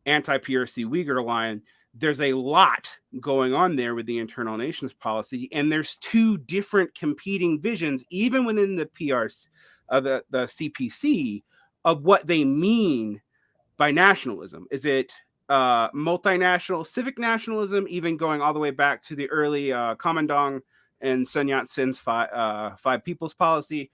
anti PRC Uyghur line. There's a lot going on there with the internal nations policy, and there's two different competing visions, even within the PRC, the CPC, of what they mean by nationalism. Is it multinational civic nationalism, even going all the way back to the early Kuomintang and Sun Yat-sen's five people's policy,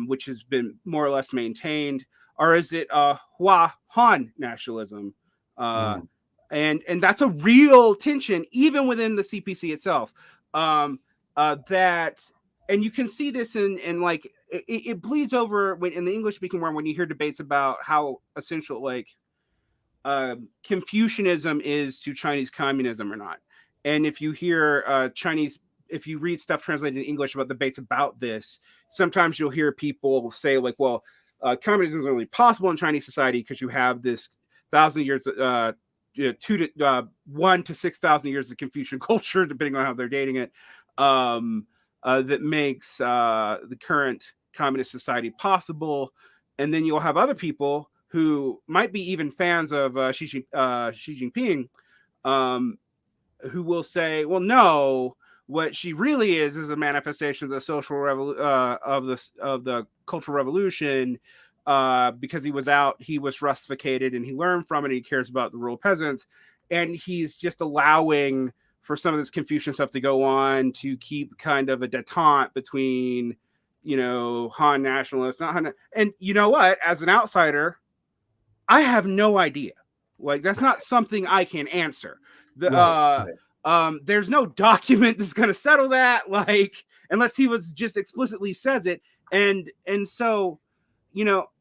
which has been more or less maintained, or is it Hua Han nationalism? And that's a real tension, even within the CPC itself. That, and you can see this in like it bleeds over in the English speaking world when you hear debates about how essential like Confucianism is to Chinese communism or not. And if you hear if you read stuff translated in English about debates about this, sometimes you'll hear people say like, well, communism is only possible in Chinese society because you have this 1,000 years, 1 to 6,000 years of Confucian culture, depending on how they're dating it, that makes the current communist society possible. And then you'll have other people who might be even fans of Xi Jinping, who will say, well, no, what she really is a manifestation of the social of the Cultural Revolution, because he was rusticated and he learned from it. And he cares about the rural peasants, and he's just allowing for some of this Confucian stuff to go on to keep kind of a detente between, Han nationalists, not Han. And you know what? As an outsider, I have no idea. Like that's not something I can answer. There's no document that's going to settle that, like, unless he was just explicitly says it. And so,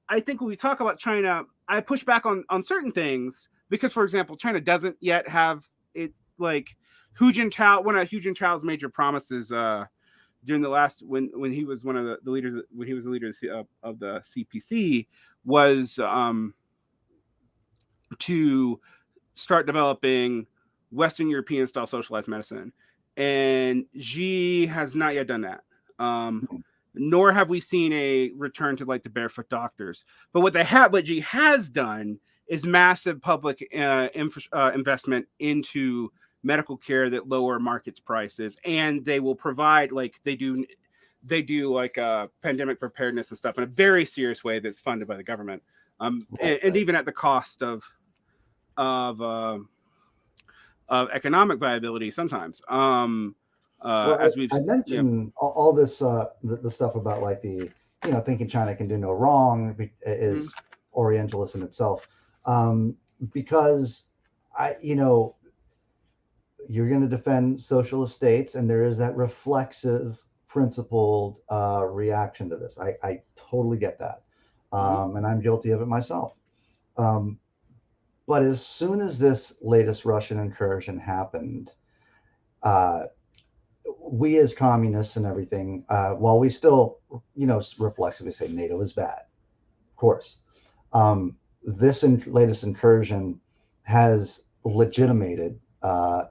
I think when we talk about China, I push back on certain things because, for example, China doesn't yet have it. Like Hu Jintao, one of Hu Jintao's major promises during the last when he was one of the leaders, when he was the leader of the CPC, was to start developing Western European style socialized medicine, and Xi has not yet done that. Nor have we seen a return to like the barefoot doctors. But what Xi has done is massive public investment into medical care that lower markets prices, and they will provide like they do like pandemic preparedness and stuff in a very serious way that's funded by the government, and even at the cost of economic viability sometimes. As I mentioned, all this the stuff about like the thinking China can do no wrong is Orientalism itself, because you're going to defend socialist states, and there is that reflexive, principled reaction to this. I totally get that, and I'm guilty of it myself. But as soon as this latest Russian incursion happened, we as communists and everything, while we still, reflexively say NATO is bad, of course, this latest incursion has legitimated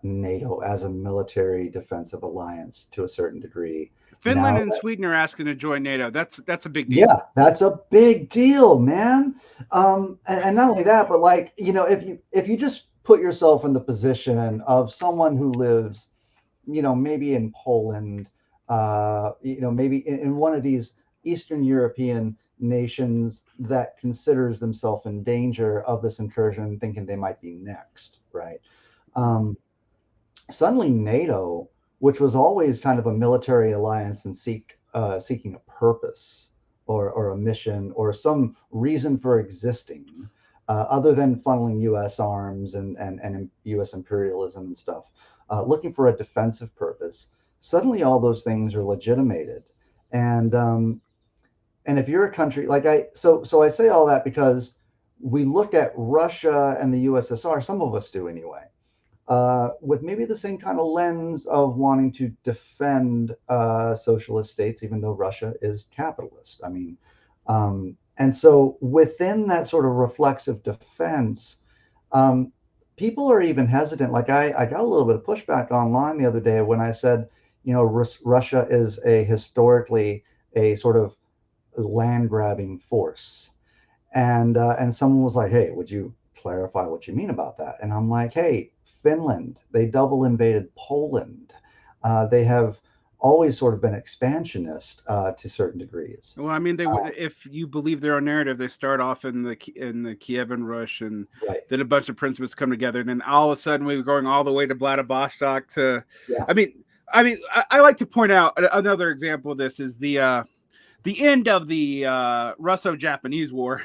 NATO as a military defensive alliance to a certain degree. Finland and Sweden are asking to join NATO. That's a big deal. Yeah, that's a big deal, man. And not only that, but like, if you just put yourself in the position of someone who lives, maybe in Poland, maybe in one of these Eastern European nations that considers themselves in danger of this incursion, thinking they might be next, right? Suddenly NATO, which was always kind of a military alliance and seeking a purpose or a mission or some reason for existing, other than funneling U.S. arms and U.S. imperialism and stuff, looking for a defensive purpose. Suddenly, all those things are legitimated, and if you're a country like I say all that because we look at Russia and the USSR, some of us do anyway, with maybe the same kind of lens of wanting to defend socialist states, even though Russia is capitalist. I mean, and so within that sort of reflexive defense, people are even hesitant. Like I got a little bit of pushback online the other day when I said, Russia is historically a sort of land grabbing force, and someone was like, "Hey, would you clarify what you mean about that?" And I'm like, "Hey, Finland, they double invaded Poland. They have always sort of been expansionist to certain degrees." Well, I mean, if you believe their own narrative, they start off in the Kievan Rush, and Right. then a bunch of principes come together, and then all of a sudden we were going all the way to Vladivostok to. Yeah. I like to point out another example of this is the end of the Russo-Japanese War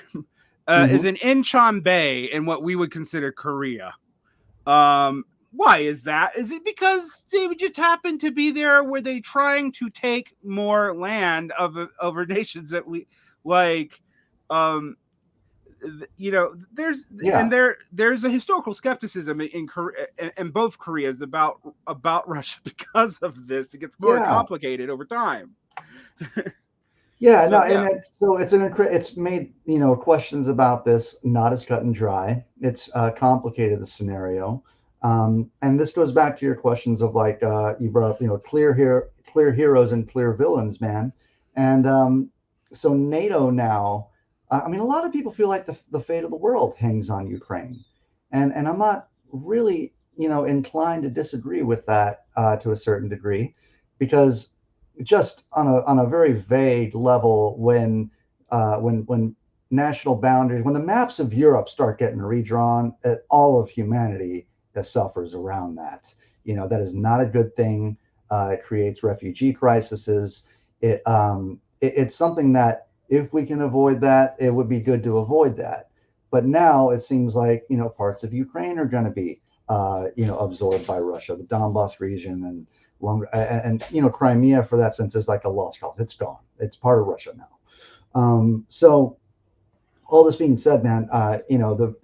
is in Incheon Bay in what we would consider Korea. Why is that? Is it because they just happen to be there? Were they trying to take more land over nations that we like? There's a historical skepticism in Korea, in both Koreas about Russia because of this. It gets more complicated over time. It's made questions about this not as cut and dry. It's complicated, the scenario. And this goes back to your questions of like you brought up, clear heroes and clear villains, man. And so NATO now, a lot of people feel like the fate of the world hangs on Ukraine, and I'm not really inclined to disagree with that to a certain degree, because just on a very vague level, when national boundaries, when the maps of Europe start getting redrawn, all of humanity suffers around that. That is not a good thing. It creates refugee crises. It's something that if we can avoid that, it would be good to avoid that. But now it seems like parts of Ukraine are going to be absorbed by Russia, the Donbas region, and Crimea, for that sense, is like a lost cause. It's gone. It's part of Russia now. So all this being said, man,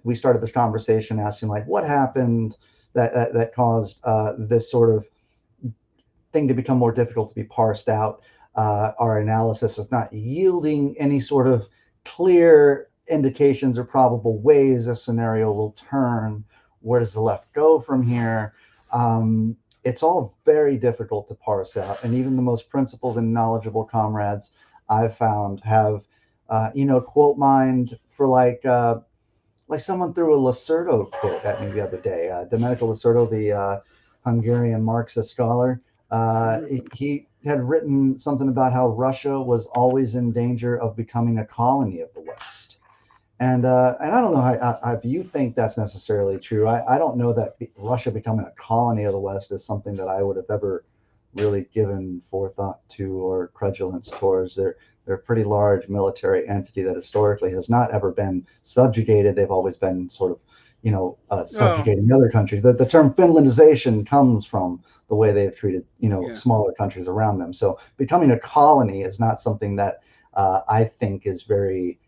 we started this conversation asking like, what happened that caused this sort of thing to become more difficult to be parsed out. Our analysis is not yielding any sort of clear indications or probable ways a scenario will turn. Where does the left go from here? It's all very difficult to parse out, and even the most principled and knowledgeable comrades I've found have quote mined for like someone threw a Lacerdo quote at me the other day. Domenico Lacerdo, the Hungarian Marxist scholar, he had written something about how Russia was always in danger of becoming a colony of the West. And I don't know how if you think that's necessarily true. I don't know that Russia becoming a colony of the West is something that I would have ever really given forethought to or credulence towards. They're a pretty large military entity that historically has not ever been subjugated. They've always been sort of subjugating other countries. The term Finlandization comes from the way they've treated smaller countries around them. So becoming a colony is not something that I think is very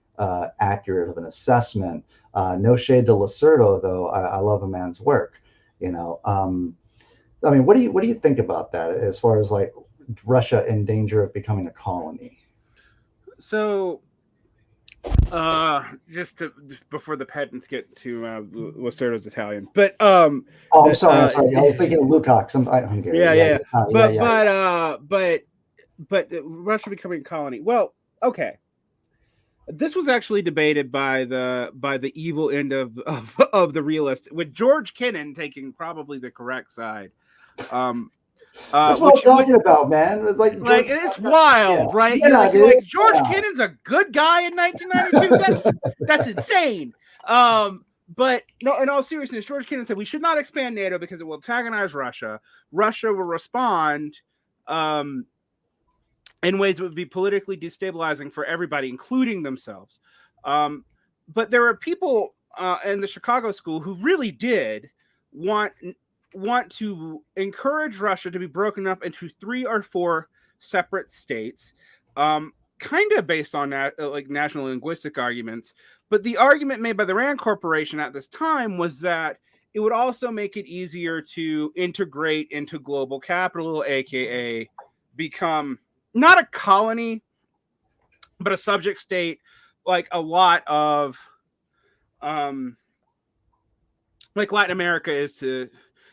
accurate of an assessment. No shade to Lacerdo, though. I love a man's work. What do you think about that as far as like Russia in danger of becoming a colony? So, just before the pedants get to Lacerdo's Italian, but I'm sorry. I was thinking of Lukács. I'm Hungarian. But Russia becoming a colony. Well, okay. This was actually debated by the evil end of the realist, with George Kennan taking probably the correct side. That's what I'm talking about, man. It's like it's wild, right? Yeah, like George Kennan's a good guy in 1992. That's insane. But no, in all seriousness, George Kennan said we should not expand NATO because it will antagonize Russia. Russia will respond in ways that would be politically destabilizing for everybody, including themselves. But there are people in the Chicago school who really did want to encourage Russia to be broken up into 3 or 4 separate states, kind of based on that, like national linguistic arguments. But the argument made by the Rand Corporation at this time was that it would also make it easier to integrate into global capital, aka become not a colony, but a subject state, like a lot of like Latin America is to,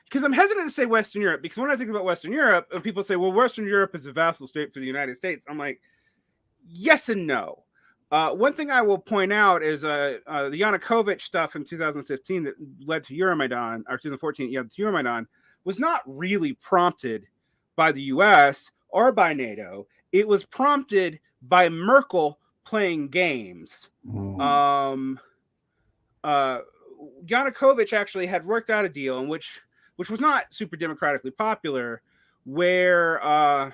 because I'm hesitant to say Western Europe, because when I think about Western Europe, and people say, well, Western Europe is a vassal state for the United States, I'm like, yes and no. One thing I will point out is the Yanukovych stuff in 2015 that led to Euromaidan, or 2014, to Euromaidan, was not really prompted by the U.S. or by NATO. It was prompted by Merkel playing games. Yanukovych actually had worked out a deal in which was not super democratically popular, where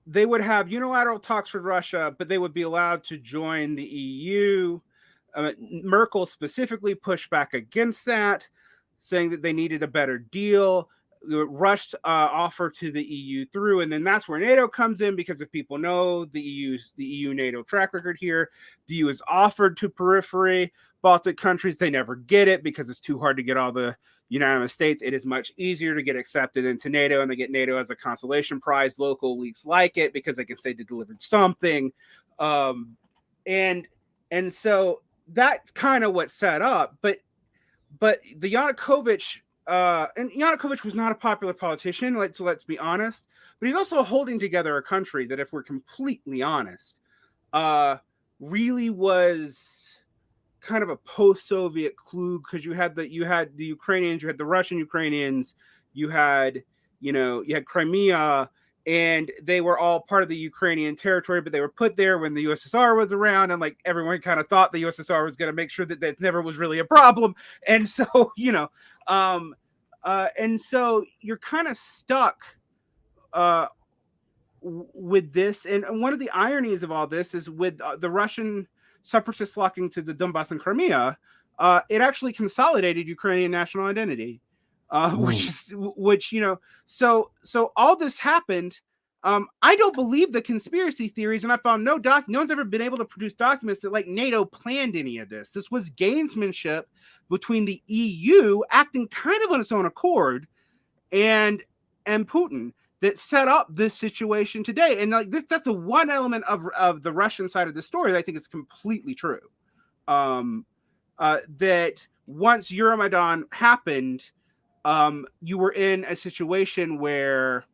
they would have unilateral talks with Russia, but they would be allowed to join the EU. Merkel specifically pushed back against that, saying that they needed a better deal. Rushed offer to the EU through, and then that's where NATO comes in, because if people know the EU NATO track record here, the EU is offered to periphery Baltic countries. They never get it because it's too hard to get all the unanimous states. It is much easier to get accepted into NATO, and they get NATO as a consolation prize. Local leagues like it because they can say they delivered something, and so that's kind of what set up. But the Yanukovych. And Yanukovych was not a popular politician, so let's be honest. But he's also holding together a country that, if we're completely honest, really was kind of a post-Soviet clue, because you had the Ukrainians, you had the Russian Ukrainians, you had Crimea, and they were all part of the Ukrainian territory, but they were put there when the USSR was around, and like everyone kind of thought the USSR was going to make sure that never was really a problem, and so and so you're kind of stuck with this. And one of the ironies of all this is, with the Russian separatists flocking to the Donbass and Crimea, it actually consolidated Ukrainian national identity, so all this happened. I don't believe the conspiracy theories, and I found no one's ever been able to produce documents that like NATO planned any of this. This was gamesmanship between the EU acting kind of on its own accord and Putin that set up this situation today. And like that's the one element of the Russian side of the story that I think is completely true. That once Euromaidan happened, you were in a situation where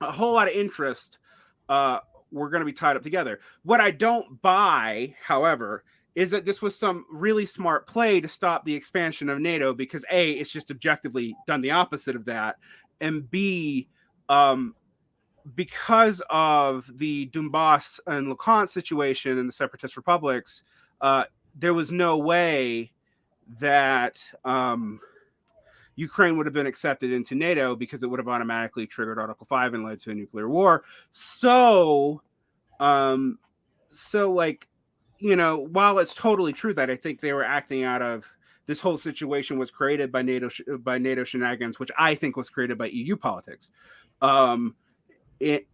a whole lot of interest were going to be tied up together. What I don't buy, however, is that this was some really smart play to stop the expansion of NATO, because A, it's just objectively done the opposite of that, and B, because of the Donbass and Luhansk situation in the separatist republics, there was no way that Ukraine would have been accepted into NATO, because it would have automatically triggered Article 5 and led to a nuclear war. So while it's totally true that I think they were acting out of, this whole situation was created by NATO shenanigans, which I think was created by EU politics. And it's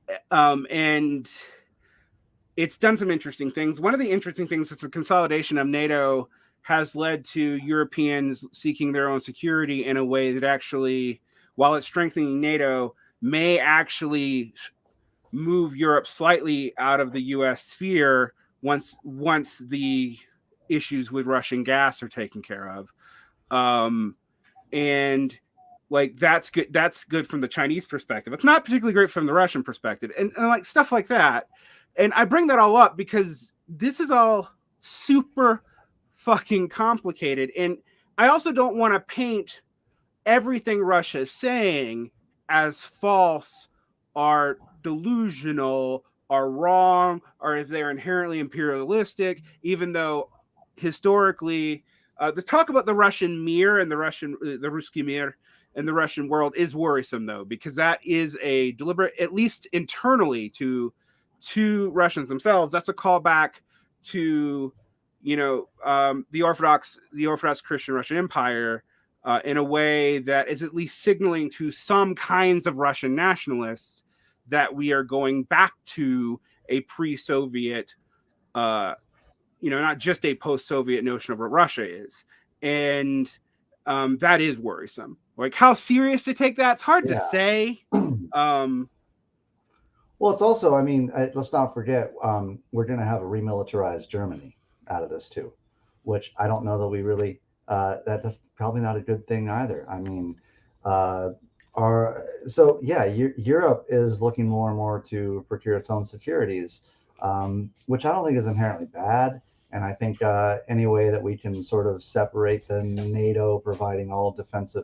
done some interesting things. One of the interesting things is the consolidation of NATO has led to Europeans seeking their own security in a way that actually, while it's strengthening NATO, may actually move Europe slightly out of the US sphere once the issues with Russian gas are taken care of. And like that's good from the Chinese perspective. It's not particularly great from the Russian perspective, and like stuff like that. And I bring that all up because this is all super fucking complicated. And I also don't want to paint everything Russia is saying as false or delusional or wrong, or if they're inherently imperialistic, even though historically the talk about the Russian mir and the Ruski mir and the Russian world is worrisome, though, because that is a deliberate, at least internally to Russians themselves. That's a callback to the Orthodox Christian Russian Empire in a way that is at least signaling to some kinds of Russian nationalists that we are going back to a pre-Soviet, not just a post-Soviet notion of what Russia is. And that is worrisome. Like, how serious to take that? It's hard to say. Well, it's also, let's not forget, we're going to have a remilitarized Germany out of this too. which I don't know that we really, that's probably not a good thing either. I mean, Europe is looking more and more to procure its own securities, which I don't think is inherently bad. And I think any way that we can sort of separate the NATO providing all defense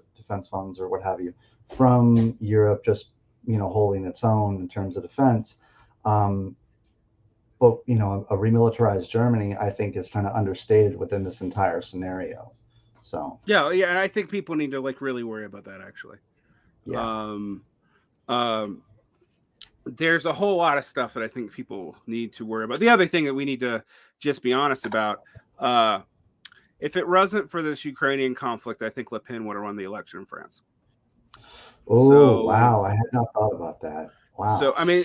funds or what have you from Europe just, holding its own in terms of defense. But, a remilitarized Germany, I think, is kind of understated within this entire scenario. So yeah, and I think people need to really worry about that actually. yeah. There's a whole lot of stuff that I think people need to worry about. The other thing that we need to just be honest about, if it wasn't for this Ukrainian conflict, I think Le Pen would have won the election in France. Oh, wow. I had not thought about that. Wow. So, I mean,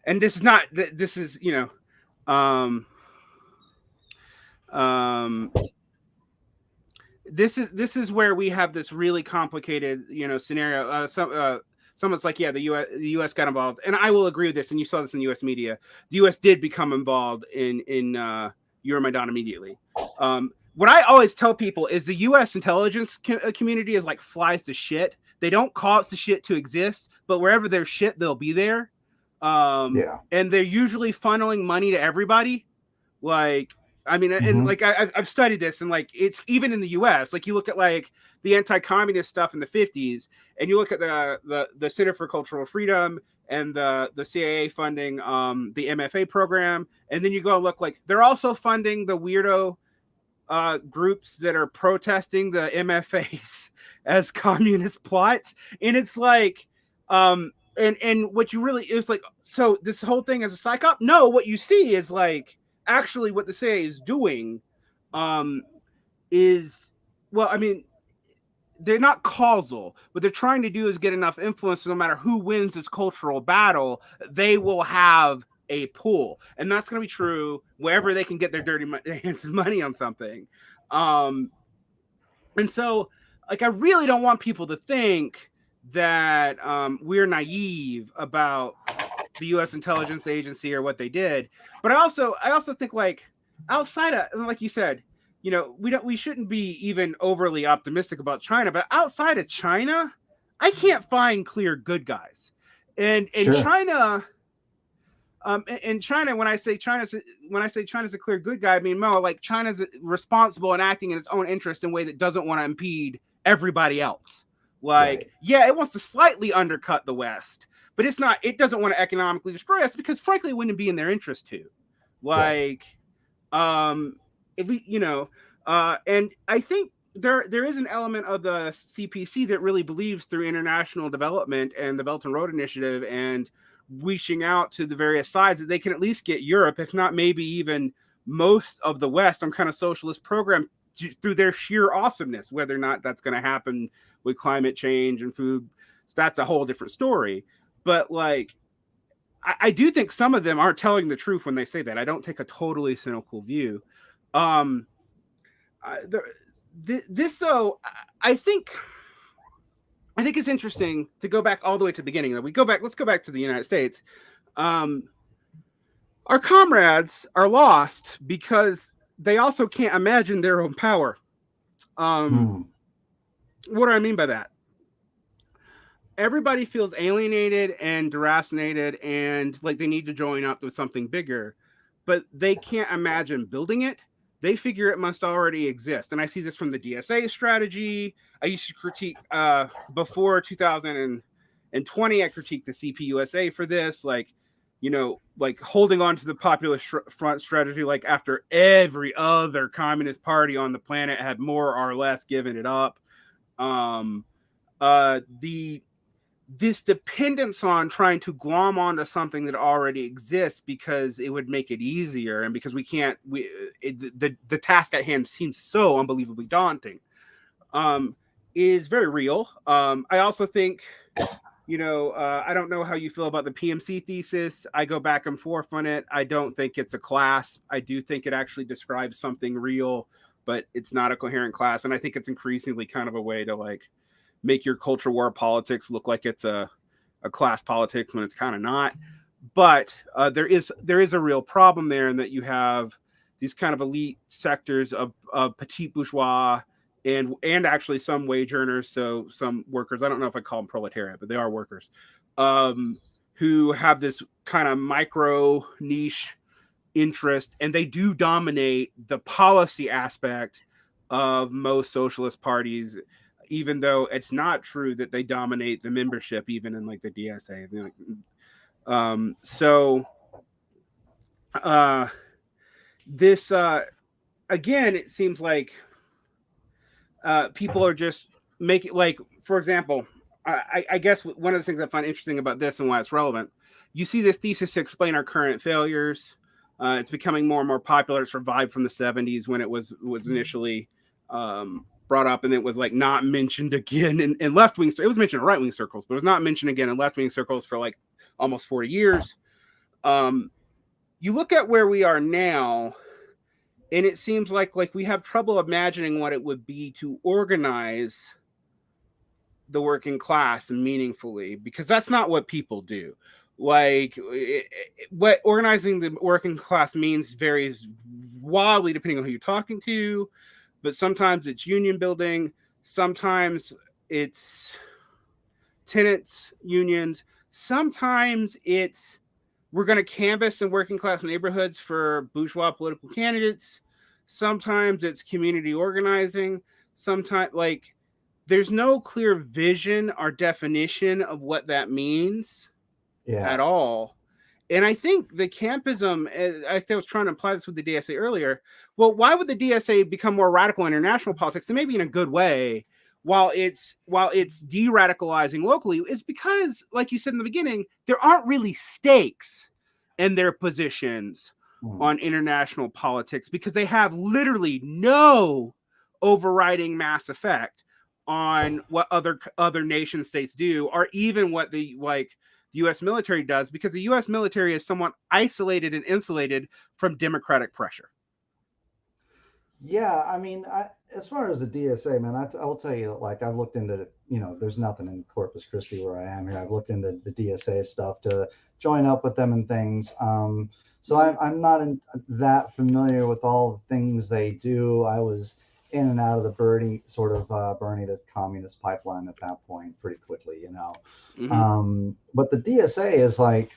and this is not, this is, this is where we have this really complicated, scenario. Someone's like, yeah, the U.S. got involved, and I will agree with this. And you saw this in U.S. media. The U.S. did become involved in Euromaidan immediately. What I always tell people is the U.S. intelligence community is like flies to shit. They don't cause the shit to exist, but wherever there's shit, they'll be there. And they're usually funneling money to everybody. And I've studied this, and it's even in the U.S. You look at the anti-communist stuff in the 50s, and you look at the Center for Cultural Freedom and the CIA funding the MFA program, and then you go look they're also funding the weirdo groups that are protesting the MFAs as communist plots, and it's and what you really is so this whole thing is a psych op. No, what you see is actually what the CIA is doing is, they're not causal. What they're trying to do is get enough influence, no matter who wins this cultural battle, they will have a pull. And that's going to be true wherever they can get their dirty hands and money on something. And so, I really don't want people to think that we're naive about the U.S. intelligence agency or what they did. But I also think outside of, like you said, we shouldn't be even overly optimistic about China, but outside of China, I can't find clear good guys. And in Sure. China, when I say China's a clear good guy, I mean more China's responsible and acting in its own interest in a way that doesn't want to impede everybody else. Right. Yeah, it wants to slightly undercut the West, but it doesn't want to economically destroy us because frankly it wouldn't be in their interest to. At least, and I think there is an element of the CPC that really believes through international development and the Belt and Road Initiative and reaching out to the various sides that they can at least get Europe, if not maybe even most of the West, on kind of socialist program through their sheer awesomeness. Whether or not that's going to happen with climate change and food, that's a whole different story. But I do think some of them aren't telling the truth when they say that. I don't take a totally cynical view. I think it's interesting to go back all the way to the beginning. Let's go back to the United States. Our comrades are lost because they also can't imagine their own power. What do I mean by that? Everybody feels alienated and deracinated and they need to join up with something bigger, but they can't imagine building it. They figure it must already exist. And I see this from the DSA strategy. I used to critique before 2020, I critiqued the CPUSA for this, holding on to the Popular Front strategy, after every other communist party on the planet had more or less given it up. This dependence on trying to glom onto something that already exists because it would make it easier, and because the task at hand seems so unbelievably daunting, is very real. I also think, I don't know how you feel about the PMC thesis. I go back and forth on it. I don't think it's a class. I do think it actually describes something real, but it's not a coherent class. And I think it's increasingly kind of a way to make your culture war politics look like it's a class politics when it's kind of not. But there is a real problem there, in that you have these kind of elite sectors of petit bourgeois and actually some wage earners, so some workers. I don't know if I call them proletariat, but they are workers, who have this kind of micro niche interest, and they do dominate the policy aspect of most socialist parties, even though it's not true that they dominate the membership, even in like the DSA. This again, it seems like people are just making, like, for example, I guess one of the things I find interesting about this and why it's relevant, you see this thesis to explain our current failures. It's becoming more and more popular. It survived from the 70s when it was initially brought up, and it was like not mentioned again in left-wing. It was mentioned in right-wing circles, but it was not mentioned again in left-wing circles for like almost 40 years. You look at where we are now, and it seems like we have trouble imagining what it would be to organize the working class meaningfully, because that's not what people do. Like, what organizing the working class means varies wildly depending on who you're talking to, but sometimes it's union building, sometimes it's tenants unions, sometimes it's we're going to canvass in working class neighborhoods for bourgeois political candidates, sometimes it's community organizing, sometimes there's no clear vision or definition of what that means at all. And I think the campism, I was trying to imply this with the DSA earlier. Well, why would the DSA become more radical in international politics? And maybe in a good way, while it's de-radicalizing locally, is because, like you said in the beginning, there aren't really stakes in their positions on international politics, because they have literally no overriding mass effect on what other nation states do, or even what the U.S. military does, because the U.S. military is somewhat isolated and insulated from democratic pressure. Yeah, I mean, as far as the DSA, man, I will tell you, like, I've looked into, there's nothing in Corpus Christi where I am here. I've looked into the DSA stuff to join up with them and things. So I'm not that familiar with all the things they do. I was in and out of the Bernie to communist pipeline at that point pretty quickly, Mm-hmm. But the DSA is like,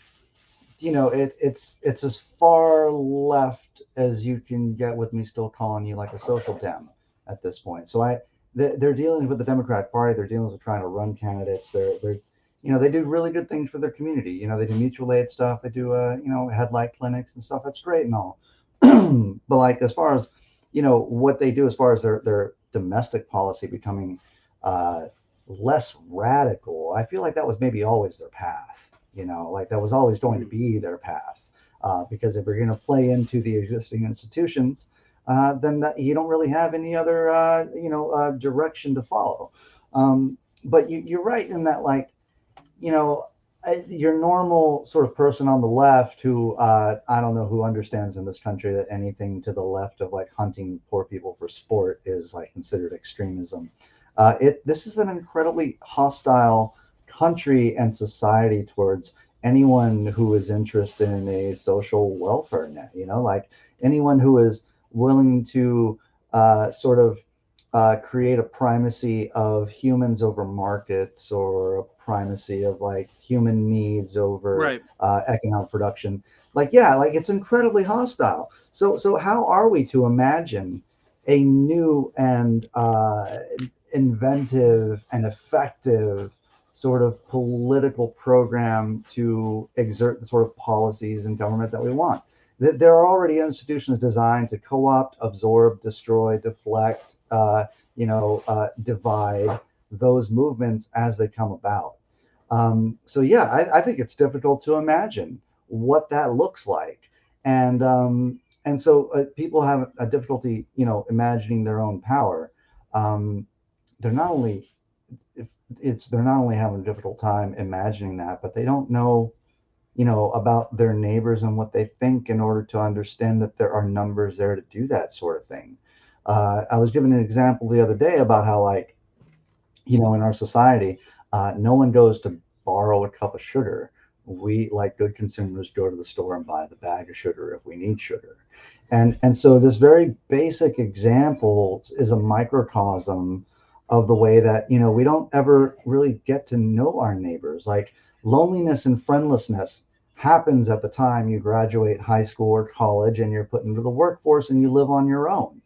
it's as far left as you can get with me still calling you like a social dem at this point. So they're dealing with the Democratic Party. They're dealing with trying to run candidates. They're they do really good things for their community. They do mutual aid stuff. They do headlight clinics and stuff. That's great and all. But like, as far as what they do as far as their domestic policy becoming less radical, I feel like that was maybe always their path. That was always going to be their path, because if you're going to play into the existing institutions, then you don't really have any other direction to follow. But you're right in that, your normal sort of person on the left who I don't know who understands in this country that anything to the left of hunting poor people for sport is considered extremism. This is an incredibly hostile country and society towards anyone who is interested in a social welfare net. Anyone who is willing to create a primacy of humans over markets, or a primacy of human needs over economic production. It's incredibly hostile. So how are we to imagine a new and inventive and effective sort of political program to exert the sort of policies in government that we want? There are already institutions designed to co-opt, absorb, destroy, deflect, divide those movements as they come about. I think it's difficult to imagine what that looks like, and so people have a difficulty, imagining their own power. They're not only having a difficult time imagining that, but they don't know about their neighbors and what they think in order to understand that there are numbers there to do that sort of thing. I was given an example the other day about how, in our society, no one goes to borrow a cup of sugar we, like good consumers, go to the store and buy the bag of sugar if we need sugar. And so this very basic example is a microcosm of the way that, we don't ever really get to know our neighbors. Like, loneliness and friendlessness happens at the time you graduate high school or college and you're put into the workforce and you live on your own.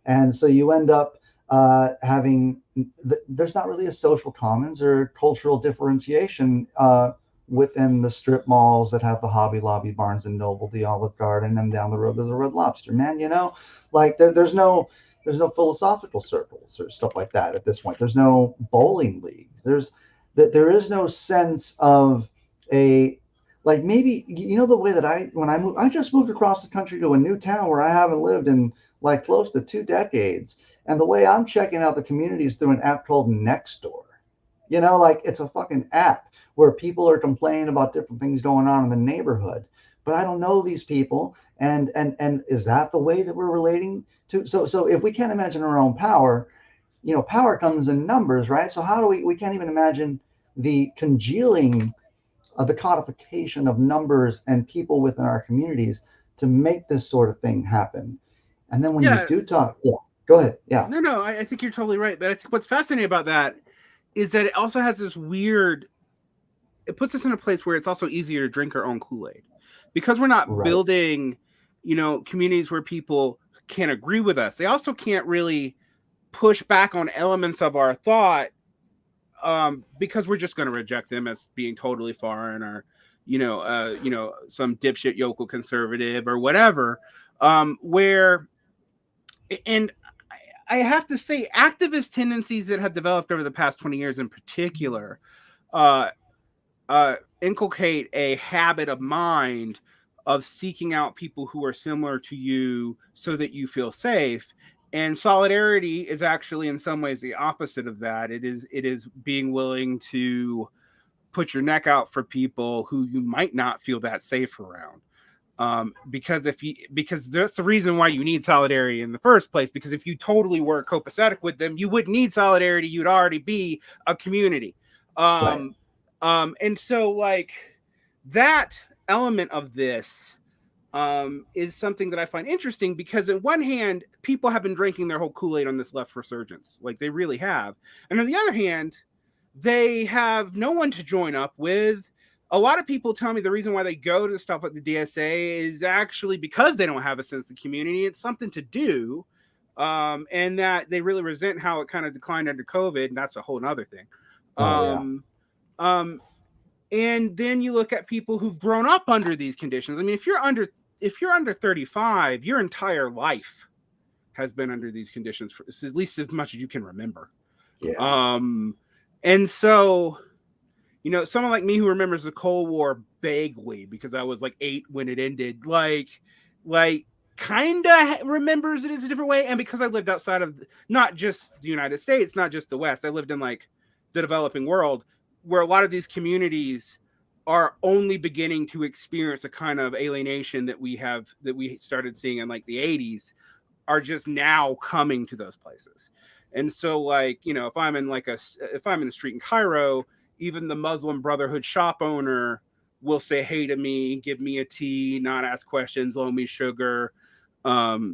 And so you end up there's not really a social commons or cultural differentiation within the strip malls that have the Hobby Lobby, Barnes and Noble, the Olive Garden, and down the road there's a Red Lobster. Man, like there's no philosophical circles or stuff like that at this point. There's no bowling leagues. There is no sense of a, like, maybe, the way that when I moved, I just moved across the country to a new town where I haven't lived in like close to 2 decades. And the way I'm checking out the community is through an app called Nextdoor. Like, it's a fucking app where people are complaining about different things going on in the neighborhood. But I don't know these people. And is that the way that we're relating to? So if we can't imagine our own power, power comes in numbers, right? So how do we can't even imagine the congealing of the codification of numbers and people within our communities to make this sort of thing happen. And then when you do talk, go ahead. Yeah. No, I think you're totally right. But I think what's fascinating about that is that it also has this weird, it puts us in a place where it's also easier to drink our own Kool-Aid. Because we're not building, communities where people can agree with us. They also can't really push back on elements of our thought because we're just going to reject them as being totally foreign or, some dipshit yokel conservative or whatever. And I have to say, activist tendencies that have developed over the past 20 years in particular inculcate a habit of mind of seeking out people who are similar to you so that you feel safe. And solidarity is actually in some ways the opposite of that. It is being willing to put your neck out for people who you might not feel that safe around. Because that's the reason why you need solidarity in the first place. Because if you totally were copacetic with them, you wouldn't need solidarity. You'd already be a community. And so like that element of this is something that I find interesting because on one hand, people have been drinking their whole Kool-Aid on this left resurgence. Like they really have. And on the other hand, they have no one to join up with. A lot of people tell me the reason why they go to stuff like the DSA is actually because they don't have a sense of community. It's something to do. And that they really resent how it kind of declined under COVID. And that's a whole nother thing. And then you look at people who've grown up under these conditions. I mean, if you're under 35, your entire life has been under these conditions for at least as much as you can remember. Yeah. And so, someone like me who remembers the Cold War vaguely because I was like 8 when it ended, like kind of remembers it as a different way. And because I lived outside of not just the United States, not just the West, I lived in like the developing world where a lot of these communities are only beginning to experience a kind of alienation that we started seeing in like the 80s are just now coming to those places. And so like, if I'm in the street in Cairo, even the Muslim Brotherhood shop owner will say hey to me, give me a tea, not ask questions, loan me sugar,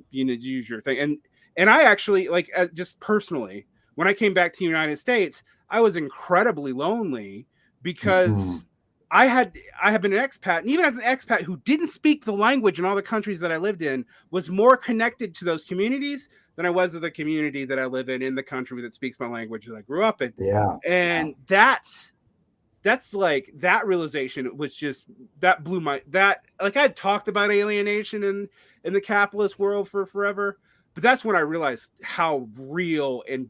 use your thing. And I actually like just personally, when I came back to the United States, I was incredibly lonely because I had been an expat, and even as an expat who didn't speak the language in all the countries that I lived in, was more connected to those communities than I was to the community that I live in the country that speaks my language that I grew up in. Yeah. And that's like that realization was just that blew my like I'd talked about alienation in the capitalist world for forever, but that's when I realized how real and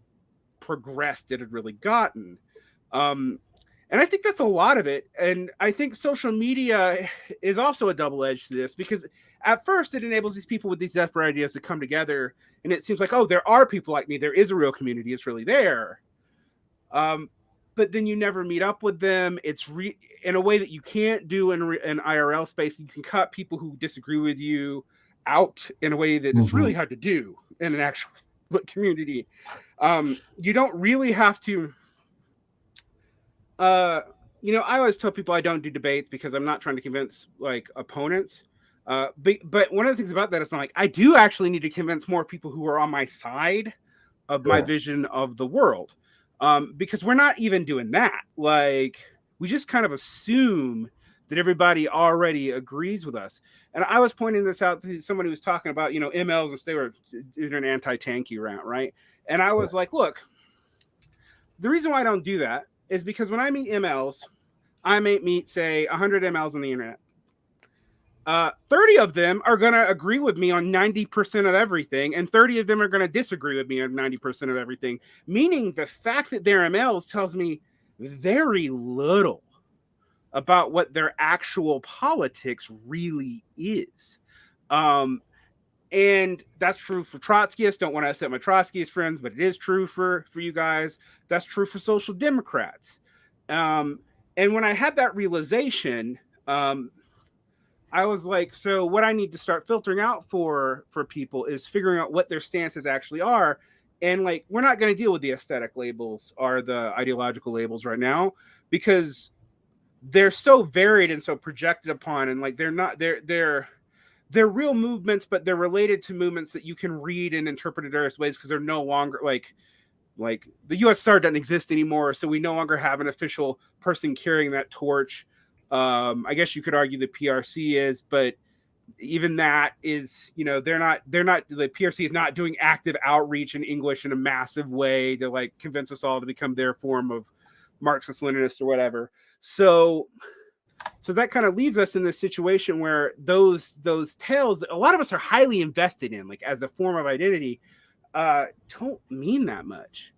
progressed it had really gotten. And I think that's a lot of it. And I think social media is also a double-edged to this because at first it enables these people with these desperate ideas to come together. And it seems like, oh, there are people like me. There is a real community. It's really there. But then you never meet up with them. It's in a way that you can't do in IRL space. You can cut people who disagree with you out in a way that it's really hard to do in an actual community. You don't really have to I always tell people I don't do debates because I'm not trying to convince like opponents. But one of the things about that is I'm like, I do actually need to convince more people who are on my side of my vision of the world. Because we're not even doing that. Like, we just kind of assume that everybody already agrees with us. And I was pointing this out to somebody who was talking about, MLs, and they were doing an anti-tanky rant, right? And I was like, look, the reason why I don't do that is because when I meet MLs, I may meet, say, 100 MLs on the internet. 30 of them are going to agree with me on 90% of everything, and 30 of them are going to disagree with me on 90% of everything, meaning the fact that they're MLs tells me very little about what their actual politics really is. And that's true for Trotskyists. Don't want to upset my Trotskyist friends, but it is true for you guys. That's true for social democrats. And when I had that realization, I was like, so what I need to start filtering out for people is figuring out what their stances actually are. And like, we're not going to deal with the aesthetic labels or the ideological labels right now, because they're so varied and so projected upon, and like they're real movements, but they're related to movements that you can read and interpret in various ways, because they're no longer like the USSR doesn't exist anymore, so we no longer have an official person carrying that torch. I guess you could argue the PRC is, but even that is, they're not the PRC is not doing active outreach in English in a massive way to like convince us all to become their form of Marxist Leninist or whatever. So that kind of leaves us in this situation where those tales a lot of us are highly invested in, like as a form of identity, don't mean that much.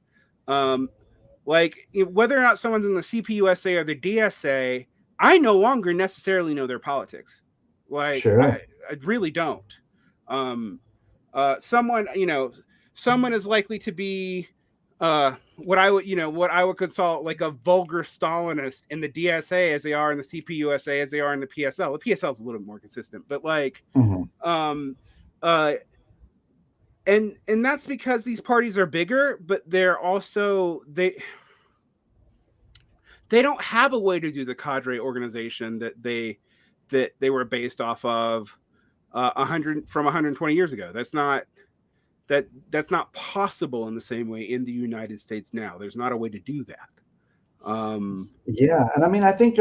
Like whether or not someone's in the CPUSA or the DSA, I no longer necessarily know their politics. Like, Sure. I really don't. Someone is likely to be what I would consult like a vulgar Stalinist in the DSA as they are in the CPUSA, as they are in the PSL. The PSL is a little bit more consistent, but like, and that's because these parties are bigger, but they're also they don't have a way to do the cadre organization that they were based off of 120 years ago. That's not possible in the same way in the United States now. There's not a way to do that. Yeah, and I mean, I think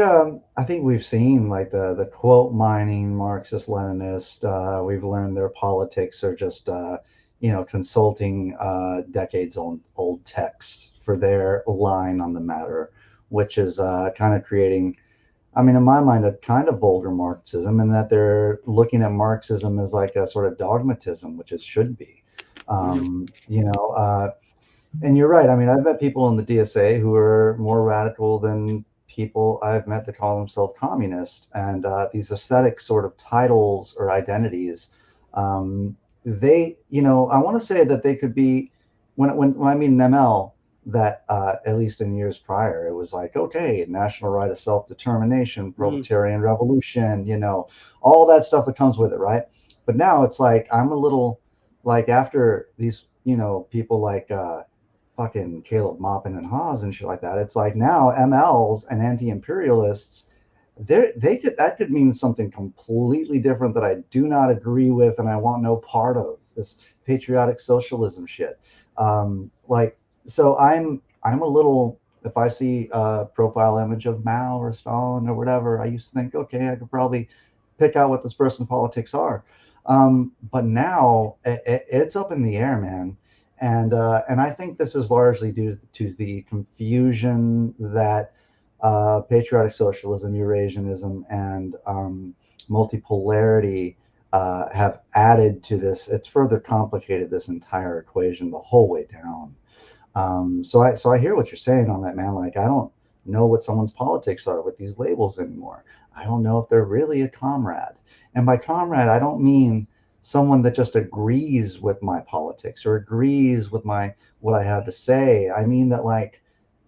we've seen like the quote mining Marxist Leninist. We've learned their politics are just consulting decades old texts for their line on the matter, which is kind of creating, I mean, in my mind, a kind of vulgar Marxism, in that they're looking at Marxism as like a sort of dogmatism, which it should be. And you're right. I mean, I've met people in the DSA who are more radical than people I've met that call themselves communist. And these aesthetic sort of titles or identities, they, I want to say that they could be, when I mean an ML, that at least in years prior, it was like, okay, national right of self-determination, proletarian revolution, all that stuff that comes with it, right? But now it's like, I'm a little like, after these, people like fucking Caleb Maupin and Haas and shit like that, it's like now MLs and anti-imperialists, that could mean something completely different that I do not agree with, and I want no part of this patriotic socialism shit. So I'm a little, if I see a profile image of Mao or Stalin or whatever, I used to think, okay, I could probably pick out what this person's politics are. But now it's up in the air, man. And I think this is largely due to the confusion that patriotic socialism, Eurasianism, and multipolarity have added to this. It's further complicated this entire equation the whole way down. So I hear what you're saying on that, man. Like, I don't know what someone's politics are with these labels anymore. I don't know if they're really a comrade. And by comrade, I don't mean someone that just agrees with my politics or agrees with what I have to say. I mean that, like,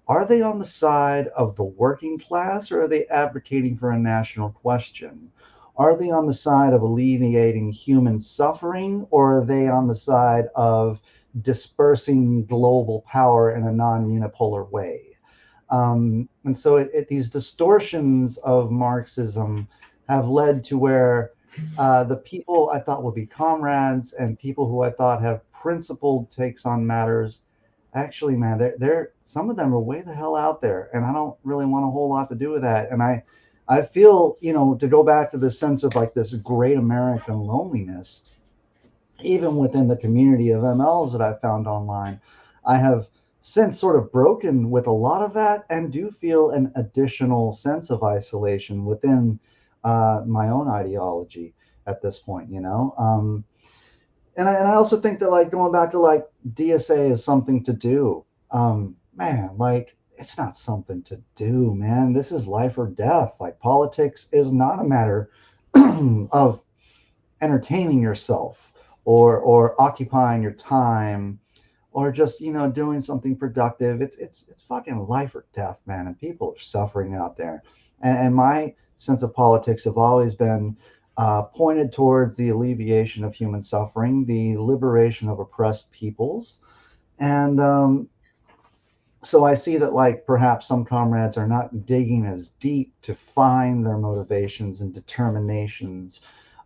are they on the side of the working class, or are they advocating for a national question? Are they on the side of alleviating human suffering, or are they on the side of dispersing global power in a non-unipolar way? And so these distortions of Marxism have led to where the people I thought would be comrades and people who I thought have principled takes on matters, actually, man, they're some of them are way the hell out there, and I don't really want a whole lot to do with that. And I feel, to go back to the sense of like this great American loneliness, even within the community of MLs that I found online, I have since sort of broken with a lot of that and do feel an additional sense of isolation within my own ideology at this point, and I also think that, like, going back to like DSA is something to do. Man, like, it's not something to do, man. This is life or death. Like, politics is not a matter of entertaining yourself or occupying your time or just, doing something productive. It's fucking life or death, man. And people are suffering out there. And my sense of politics have always been pointed towards the alleviation of human suffering, the liberation of oppressed peoples. And so I see that, like, perhaps some comrades are not digging as deep to find their motivations and determinations,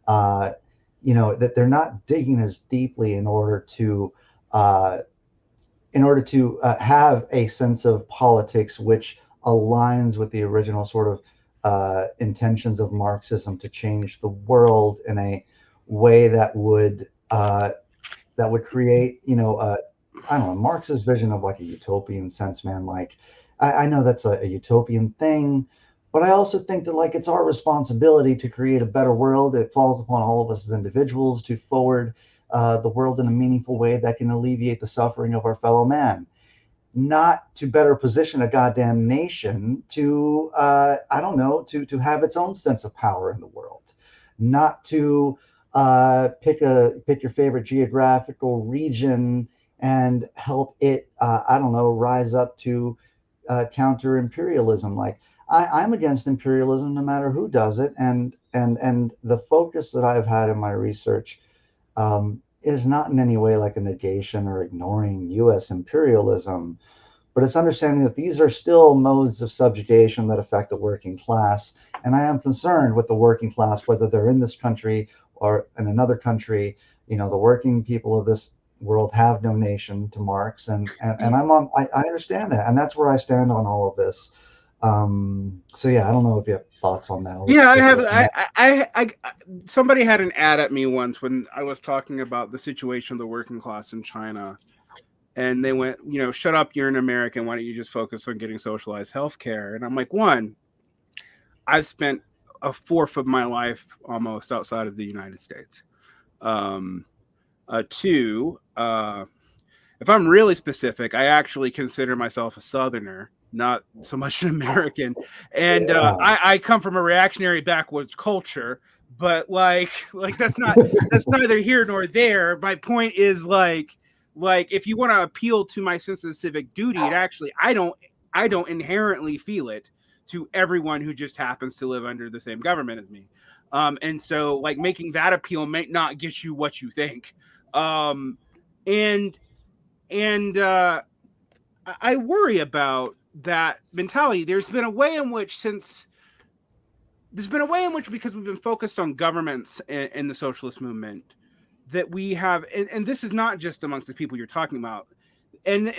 that they're not digging as deeply in order to have a sense of politics which aligns with the original sort of intentions of Marxism to change the world in a way that would create, I don't know, Marx's vision of like a utopian sense, man. Like, I know that's a utopian thing, but I also think that, like, it's our responsibility to create a better world. It falls upon all of us as individuals to forward the world in a meaningful way that can alleviate the suffering of our fellow man. Not to better position a goddamn nation to, I don't know, to have its own sense of power in the world. Not to pick your favorite geographical region and help it, I don't know, rise up to counter imperialism. Like, I'm against imperialism no matter who does it. And the focus that I've had in my research is not in any way like a negation or ignoring U.S. imperialism, but it's understanding that these are still modes of subjugation that affect the working class. And I am concerned with the working class, whether they're in this country or in another country. The working people of this world have no nation to Marx, and I understand that, and that's where I stand on all of this. So yeah, I don't know if you have thoughts on that. Yeah, I have. I somebody had an ad at me once when I was talking about the situation of the working class in China, and they went, shut up, you're an American. Why don't you just focus on getting socialized healthcare? And I'm like, one, I've spent a fourth of my life almost outside of the United States. Two, if I'm really specific, I actually consider myself a Southerner, not so much an American. And I come from a reactionary backwoods culture, but like that's neither here nor there. My point is like if you want to appeal to my sense of civic duty, it actually I don't inherently feel it to everyone who just happens to live under the same government as me. And so, like, making that appeal might not get you what you think. And I worry about that mentality. There's been a way in which, because we've been focused on governments in the socialist movement, that we have, and this is not just amongst the people you're talking about, and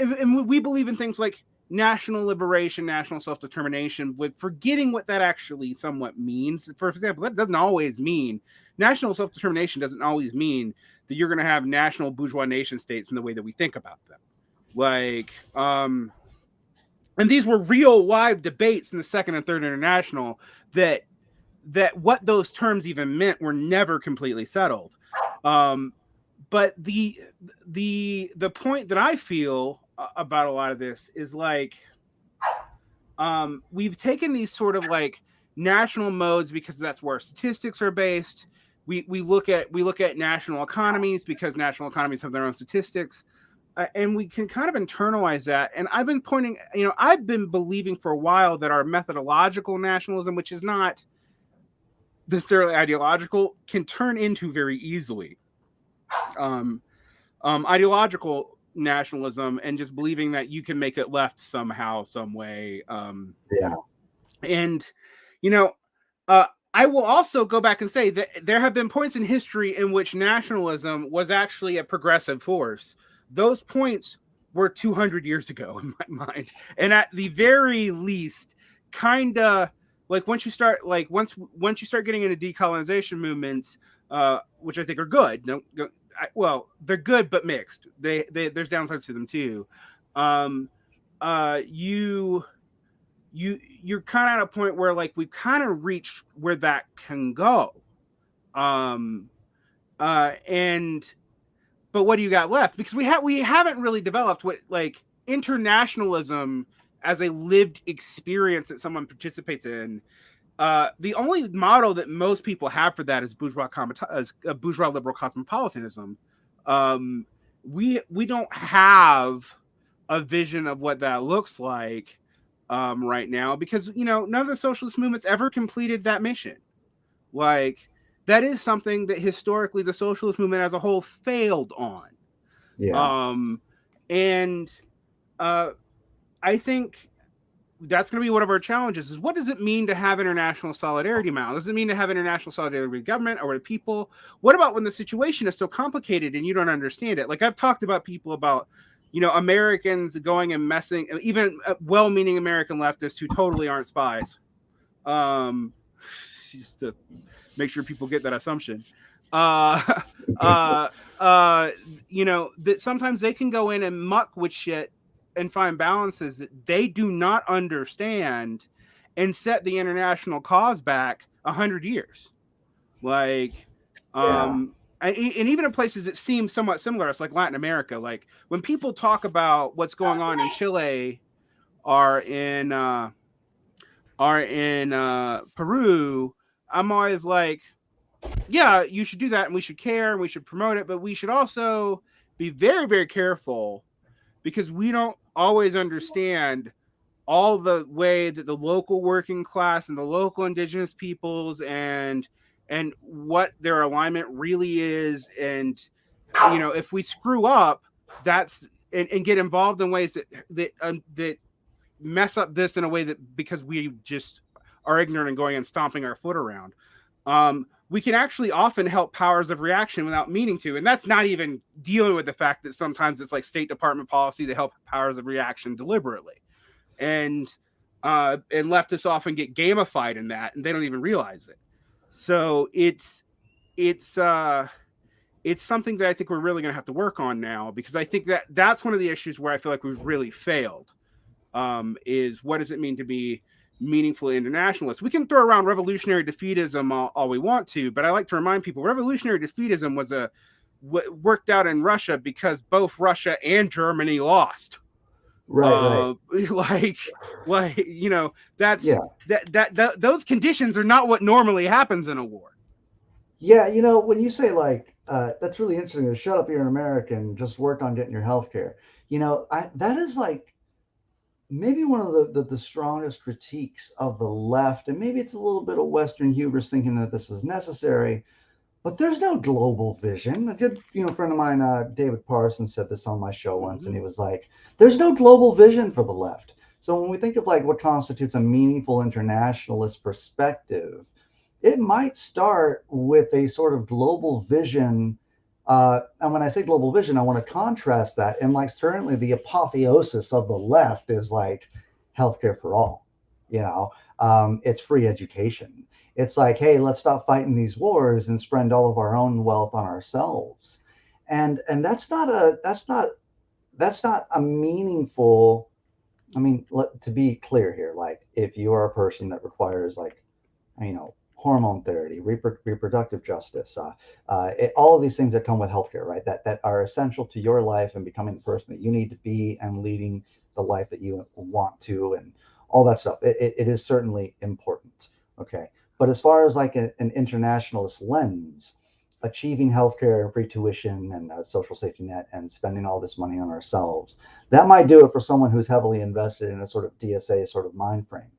we believe in things like national liberation, national self-determination, with forgetting what that actually somewhat means. For example, that doesn't always mean national self-determination doesn't always mean that you're going to have national bourgeois nation states in the way that we think about them. Like, and these were real live debates in the Second and Third International that what those terms even meant were never completely settled. But the point that I feel about a lot of this is like, we've taken these sort of like national modes because that's where statistics are based. We look at national economies because national economies have their own statistics, and we can kind of internalize that. And I've been believing for a while that our methodological nationalism, which is not necessarily ideological, can turn into very easily ideological nationalism and just believing that you can make it left somehow, some way. Yeah. And, I will also go back and say that there have been points in history in which nationalism was actually a progressive force. Those points were 200 years ago in my mind. And at the very least, kind of like once you start getting into decolonization movements, which I think are good. They're good but mixed. There's downsides to them too. You're kind of at a point where like we've kind of reached where that can go. But what do you got left? Because we haven't really developed what like internationalism as a lived experience that someone participates in. The only model that most people have for that is bourgeois liberal cosmopolitanism. We don't have a vision of what that looks like right now, because none of the socialist movements ever completed that mission. Like, that is something that historically the socialist movement as a whole failed on. Yeah. I think that's going to be one of our challenges, is what does it mean to have international solidarity now? Does it mean to have international solidarity with government or with people? What about when the situation is so complicated and you don't understand it? Like, I've talked about people about, Americans going and messing, even well-meaning American leftists who totally aren't spies. Just to make sure people get that assumption. That sometimes they can go in and muck with shit and find balances that they do not understand and set the international cause back 100 years. Like, and even in places that seem somewhat similar, it's like Latin America. Like, when people talk about what's going on in Chile or in Peru, I'm always like, yeah, you should do that, and we should care, and we should promote it, but we should also be very, very careful, because we don't always understand all the way that the local working class and the local indigenous peoples and what their alignment really is. And, if we screw up, that's and get involved in ways that mess up this in a way that, because we just are ignorant and going and stomping our foot around, we can actually often help powers of reaction without meaning to. And that's not even dealing with the fact that sometimes it's like State Department policy to help powers of reaction deliberately. And leftists often get gamified in that, and they don't even realize it. So it's something that I think we're really going to have to work on now, because I think that's one of the issues where I feel like we've really failed, is what does it mean to be meaningfully internationalist? We can throw around revolutionary defeatism all we want to, but I like to remind people revolutionary defeatism was worked out in Russia because both Russia and Germany lost. Right. Those conditions are not what normally happens in a war. Yeah, when you say like that's really interesting, to shut up, you're an American, just work on getting your health care. That is like maybe one of the strongest critiques of the left, and maybe it's a little bit of Western hubris thinking that this is necessary, but there's no global vision. A good friend of mine, David Parsons, said this on my show once, and he was like, there's no global vision for the left. So when we think of like what constitutes a meaningful internationalist perspective, it might start with a sort of global vision. And when I say global vision, I want to contrast that. And like certainly the apotheosis of the left is like healthcare for all. It's free education. It's like, hey, let's stop fighting these wars and spend all of our own wealth on ourselves. And that's not a meaningful. I mean, to be clear here, like if you are a person that requires like, hormone therapy, reproductive justice, all of these things that come with healthcare, right? That are essential to your life and becoming the person that you need to be and leading the life that you want to, and all that stuff. It is certainly important. Okay. But as far as like an internationalist lens, achieving healthcare and free tuition and a social safety net and spending all this money on ourselves, that might do it for someone who's heavily invested in a sort of DSA sort of mind frame.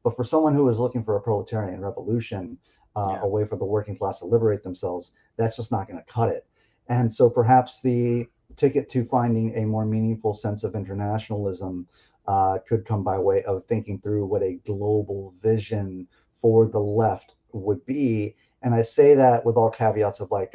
But for someone who is looking for a proletarian revolution, a way for the working class to liberate themselves, that's just not going to cut it. And so perhaps the ticket to finding a more meaningful sense of internationalism could come by way of thinking through what a global vision for the left would be. And I say that with all caveats of like,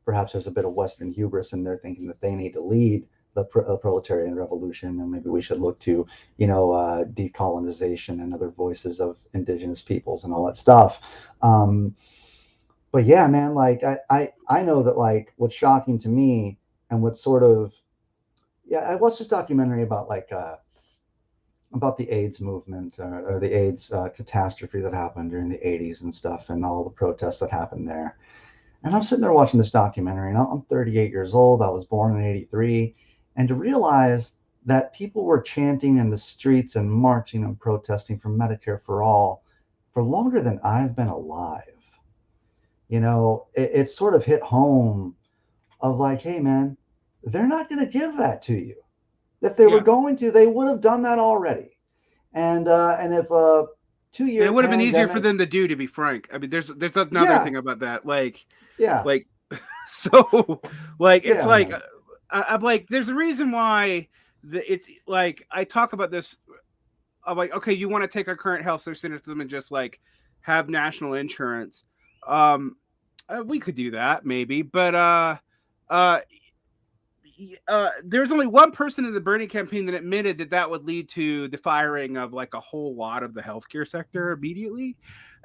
perhaps there's a bit of Western hubris in there thinking that they need to lead the proletarian revolution, and maybe we should look to, decolonization and other voices of indigenous peoples and all that stuff. But yeah, man, like I know that like what's shocking to me and what's sort of, I watched this documentary about like about the AIDS movement or the AIDS catastrophe that happened during the 80s and stuff, and all the protests that happened there. And I'm sitting there watching this documentary, and I'm 38 years old. I was born in 83. And to realize that people were chanting in the streets and marching and protesting for Medicare for all for longer than I've been alive, it sort of hit home of like, hey, man, they're not going to give that to you. If they were going to, they would have done that already. And if 2 years, it would have been easier for them to do, to be frank. I mean, there's another thing about that. Like, so like, it's like, I'm like, there's a reason why it's like, I talk about this. I'm like, okay, you want to take our current health system and just like have national insurance. We could do that maybe, but there's only one person in the Bernie campaign that admitted that would lead to the firing of like a whole lot of the healthcare sector immediately.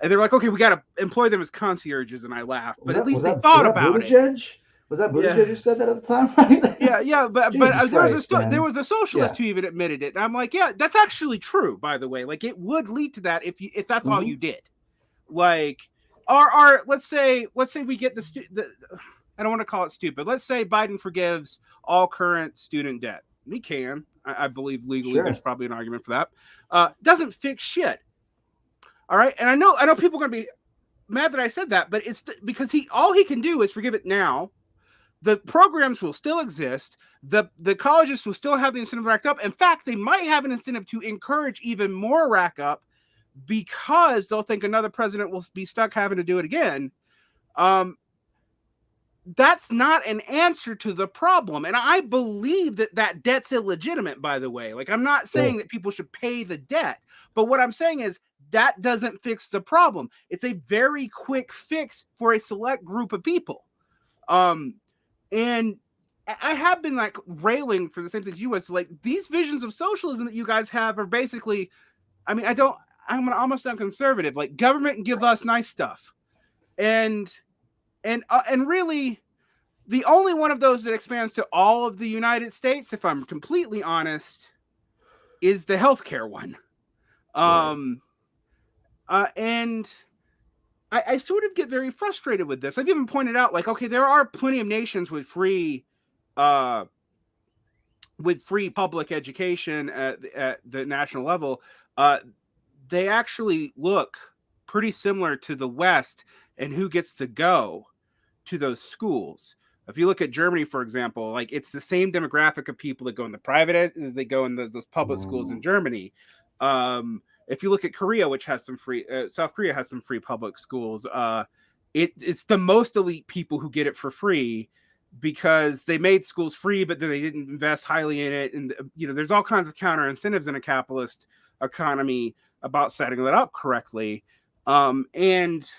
And they're like, okay, we got to employ them as concierges. And I laughed, but at least they thought about it. Was that Buttigieg who said that at the time? Right? Yeah. But there was a socialist who even admitted it. And I'm like, yeah, that's actually true, by the way. Like, it would lead to that if that's all you did. Like, our let's say we get the I don't want to call it stupid. Let's say Biden forgives all current student debt. He can. I believe legally there's probably an argument for that. Doesn't fix shit. All right. And I know people are going to be mad that I said that, but it's because all he can do is forgive it now. The programs will still exist. The colleges will still have the incentive to rack up. In fact, they might have an incentive to encourage even more rack up because they'll think another president will be stuck having to do it again. That's not an answer to the problem. And I believe that debt's illegitimate, by the way. Like, I'm not saying that people should pay the debt, but what I'm saying is that doesn't fix the problem. It's a very quick fix for a select group of people. And I have been like railing for the same thing as you was like, these visions of socialism that you guys have are basically, I mean, I'm going to almost sound conservative, like government and give us nice stuff. And really, the only one of those that expands to all of the United States, if I'm completely honest, is the healthcare one. And I sort of get very frustrated with this. I've even pointed out, like, okay, there are plenty of nations with free public education at the national level. They actually look pretty similar to the West and who gets to go to those schools. If you look at Germany, for example, like it's the same demographic of people that go in the private as they go in those public schools in Germany. If you look at Korea, which has some free, South Korea has some free public schools. It's the most elite people who get it for free because they made schools free, but then they didn't invest highly in it. And there's all kinds of counter incentives in a capitalist economy about setting that up correctly. And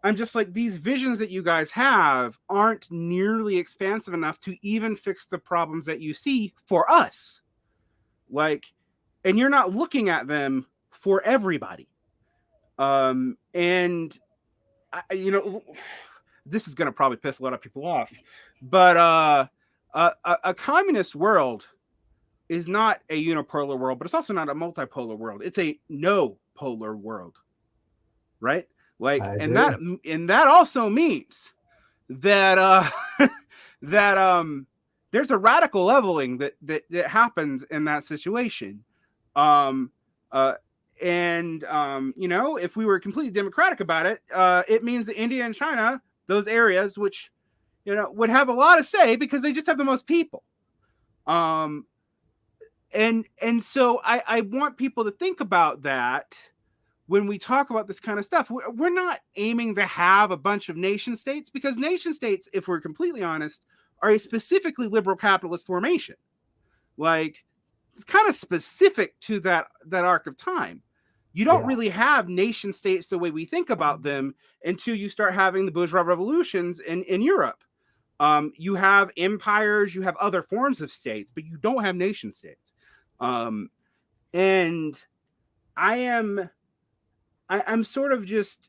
I'm just like, these visions that you guys have aren't nearly expansive enough to even fix the problems that you see for us. Like, and you're not looking at them for everybody. And this is going to probably piss a lot of people off, but a communist world is not a unipolar world, but it's also not a multipolar world. It's a no polar world, right? Like, and that also means that there's a radical leveling that happens in that situation. If we were completely democratic about it, it means that India and China, those areas which, would have a lot to say because they just have the most people. And so I want people to think about that when we talk about this kind of stuff. We're not aiming to have a bunch of nation states, because nation states, if we're completely honest, are a specifically liberal capitalist formation. Like, it's kind of specific to that arc of time. You don't really have nation states the way we think about them until you start having the bourgeois revolutions in Europe. You have empires, you have other forms of states, but you don't have nation states. And I'm sort of just,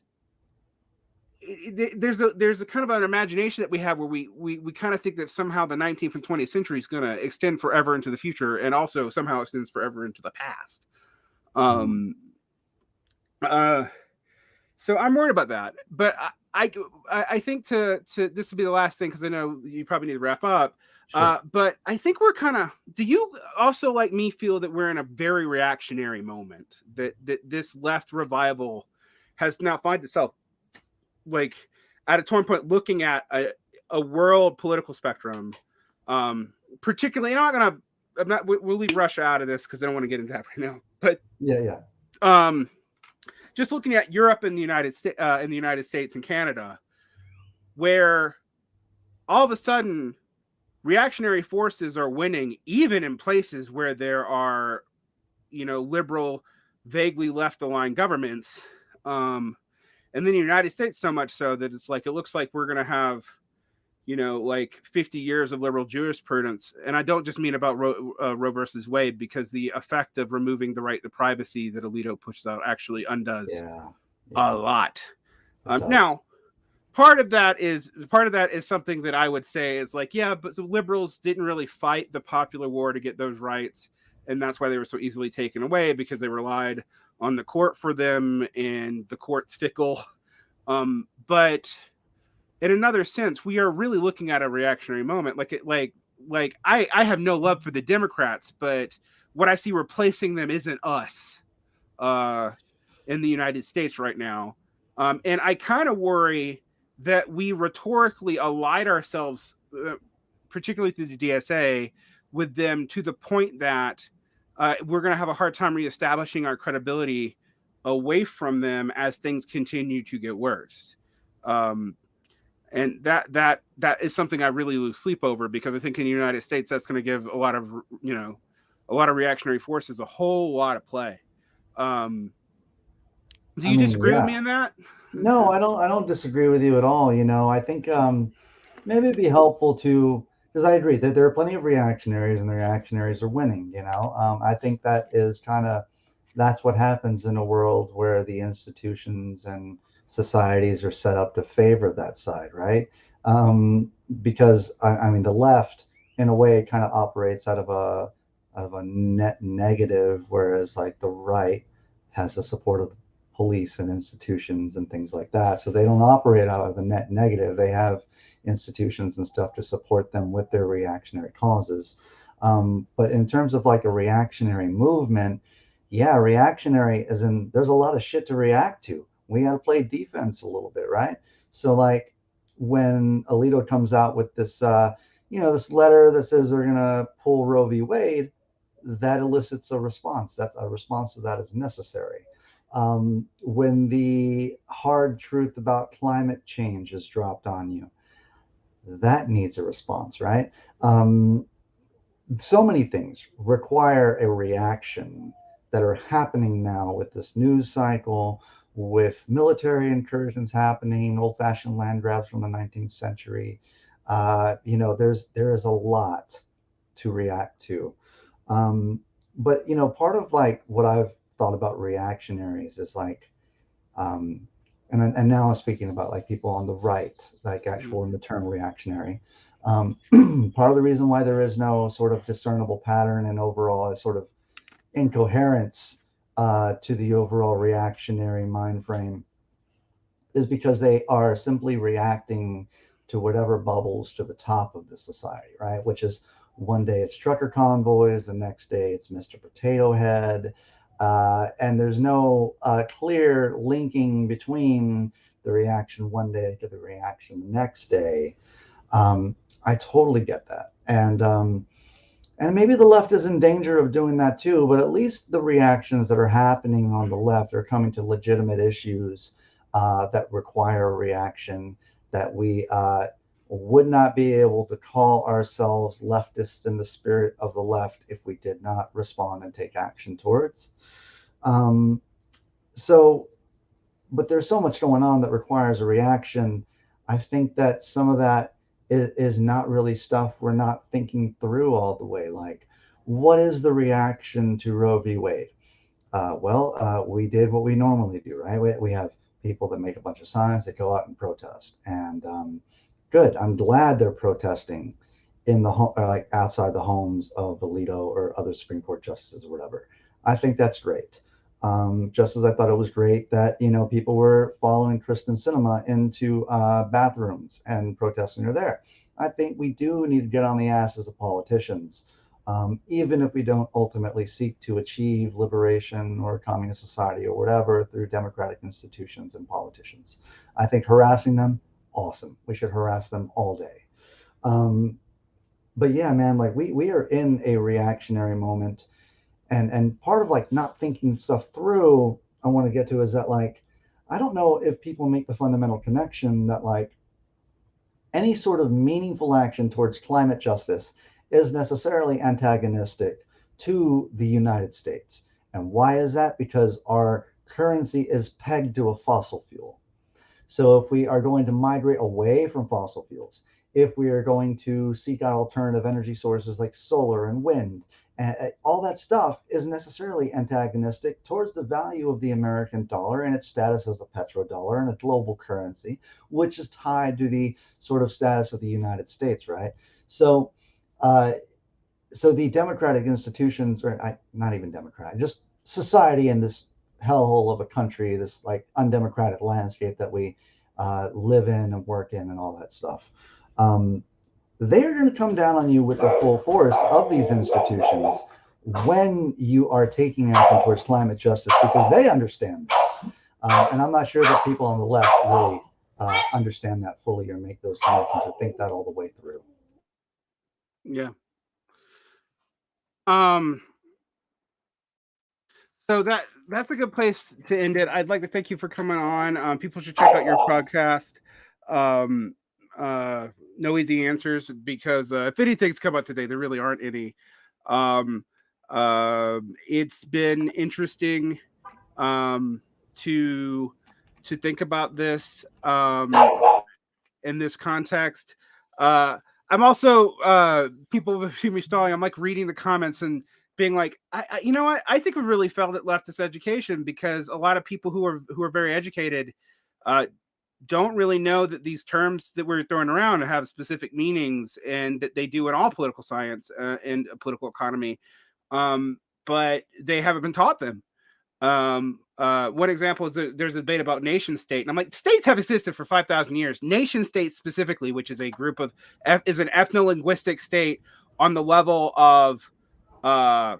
there's a kind of an imagination that we have where we kind of think that somehow the 19th and 20th century is going to extend forever into the future, and also somehow extends forever into the past. So I'm worried about that, but I think to this will be the last thing, because I know you probably need to wrap up. Sure. But I think we're kind of, do you also, like me, feel that we're in a very reactionary moment, that this left revival has now found itself like at a torn point, looking at a world political spectrum, particularly, we'll leave Russia out of this because I don't want to get into that right now, but just looking at Europe and the United States and Canada, where all of a sudden reactionary forces are winning, even in places where there are, liberal, vaguely left-aligned governments. And then the United States, so much so that it's like, it looks like we're going to have, like 50 years of liberal jurisprudence. And I don't just mean about Roe versus Wade, because the effect of removing the right to privacy that Alito pushes out actually undoes a lot. Now, part of that is something that I would say is like, but the liberals didn't really fight the popular war to get those rights. And that's why they were so easily taken away, because they relied on the court for them, and the court's fickle. But in another sense, we are really looking at a reactionary moment. I have no love for the Democrats, but what I see replacing them isn't us in the United States right now. And I kind of worry that we rhetorically allied ourselves, particularly through the DSA, with them to the point that we're going to have a hard time reestablishing our credibility away from them as things continue to get worse. And that is something I really lose sleep over, because I think in the United States, that's going to give a lot of reactionary forces a whole lot of play. Do you disagree with me on that? No, I don't disagree with you at all. I think maybe it'd be helpful to, because I agree that there are plenty of reactionaries, and the reactionaries are winning. I think that is that's what happens in a world where the institutions and societies are set up to favor that side, right? Because I mean, the left, in a way, kind of operates out of a net negative, whereas like the right has the support of the police and institutions and things like that. So they don't operate out of a net negative. They have institutions and stuff to support them with their reactionary causes. But in terms of like a reactionary movement, reactionary as in there's a lot of shit to react to. We got to play defense a little bit, right? So like when Alito comes out with this, this letter that says we're going to pull Roe v. Wade, that elicits a response. That's a response to that is necessary. When the hard truth about climate change is dropped on you, that needs a response, right? So many things require a reaction that are happening now with this news cycle, with military incursions happening, old-fashioned land grabs from the 19th century. There is a lot to react to. But part of like what I've thought about reactionaries is like, and now I'm speaking about like people on the right, like actual in the term reactionary. Part of the reason why there is no sort of discernible pattern and overall sort of incoherence to the overall reactionary mind frame is because they are simply reacting to whatever bubbles to the top of the society, right? Which is one day it's trucker convoys, the next day it's Mr. Potato Head, and there's no clear linking between the reaction one day to the reaction the next day. I totally get that. And maybe the left is in danger of doing that too, but at least the reactions that are happening on the left are coming to legitimate issues that require a reaction that we would not be able to call ourselves leftists in the spirit of the left if we did not respond and take action towards. So, but there's so much going on that requires a reaction. I think that some of that is not really stuff we're not thinking through all the way. Like, what is the reaction to Roe v. Wade? We did what we normally do, right? We have people that make a bunch of signs that go out and protest, and good. I'm glad they're protesting in the home, like outside the homes of Alito or other Supreme Court justices or whatever. I think that's great. Just as I thought it was great that people were following Kristen Sinema into bathrooms and protesting her there. I think we do need to get on the ass as politicians, even if we don't ultimately seek to achieve liberation or communist society or whatever through democratic institutions and politicians. I think harassing them, awesome. We should harass them all day. But yeah, man, like we are in a reactionary moment. And part of like not thinking stuff through, I want to get to is that like, I don't know if people make the fundamental connection that like any sort of meaningful action towards climate justice is necessarily antagonistic to the United States. And why is that? Because our currency is pegged to a fossil fuel. So if we are going to migrate away from fossil fuels, if we are going to seek out alternative energy sources like solar and wind, all that stuff is necessarily antagonistic towards the value of the American dollar and its status as a petrodollar and a global currency, which is tied to the sort of status of the United States, right? So the democratic institutions, or not even democratic, just society in this hellhole of a country, this like undemocratic landscape that we live in and work in and all that stuff. They're going to come down on you with the full force of these institutions when you are taking action towards climate justice, because they understand this. And I'm not sure that people on the left really understand that fully or make those connections or think that all the way through. Yeah. So that's a good place to end it. I'd like to thank you for coming on. People should check out your podcast. No Easy Answers, because if anything's come out today, there really aren't any. It's been interesting to think about this in this context. I'm also people have seen me stalling. I'm like reading the comments and being like, I think we really failed at leftist education, because a lot of people who are very educated don't really know that these terms that we're throwing around have specific meanings, and that they do in all political science and political economy, but they haven't been taught them. One example is there's a debate about nation state, and I'm like, states have existed for 5,000 years. Nation state specifically, which is a group of is an ethno-linguistic state on the level of a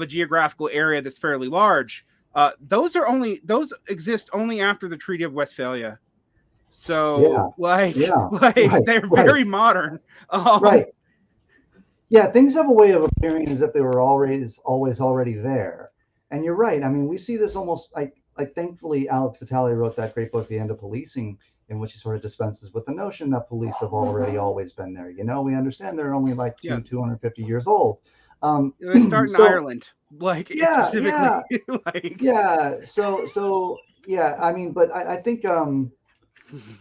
geographical area that's fairly large. Those exist only after the Treaty of Westphalia. So right. They're very modern. Right. Yeah, things have a way of appearing as if they were always already there. And you're right. I mean, we see this almost like thankfully Alex Vitale wrote that great book, The End of Policing, in which he sort of dispenses with the notion that police have always been there. We understand they're only like 250 years old. They start in Ireland, specifically. I mean, but I think a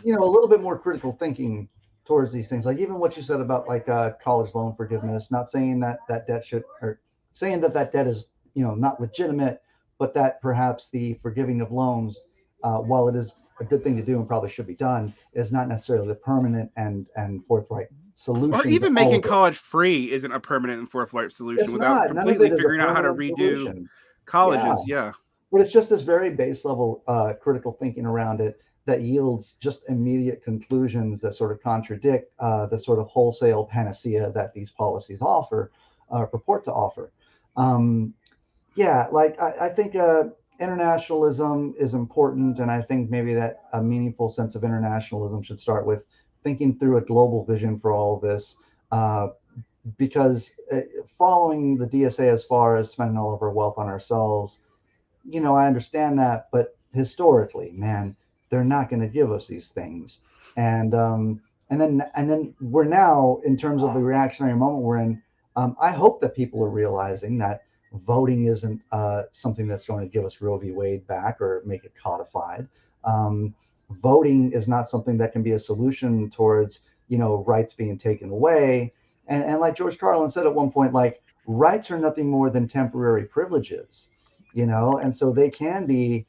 little bit more critical thinking towards these things, like even what you said about like college loan forgiveness, not saying that debt should, or saying that debt is not legitimate, but that perhaps the forgiving of loans, while it is a good thing to do and probably should be done, is not necessarily the permanent and forthright solution. Or even making college free isn't a permanent and forthright solution without completely figuring out how to redo colleges. Yeah. But it's just this very base level critical thinking around it that yields just immediate conclusions that sort of contradict the sort of wholesale panacea that these policies offer, purport to offer. I think internationalism is important, and I think maybe that a meaningful sense of internationalism should start with thinking through a global vision for all of this, because following the DSA as far as spending all of our wealth on ourselves, I understand that, but historically, man, they're not going to give us these things. And then we're now, in terms of the reactionary moment we're in, I hope that people are realizing that voting isn't something that's going to give us Roe v. Wade back or make it codified. Voting is not something that can be a solution towards, rights being taken away. And like George Carlin said at one point, like, rights are nothing more than temporary privileges, and so they can be,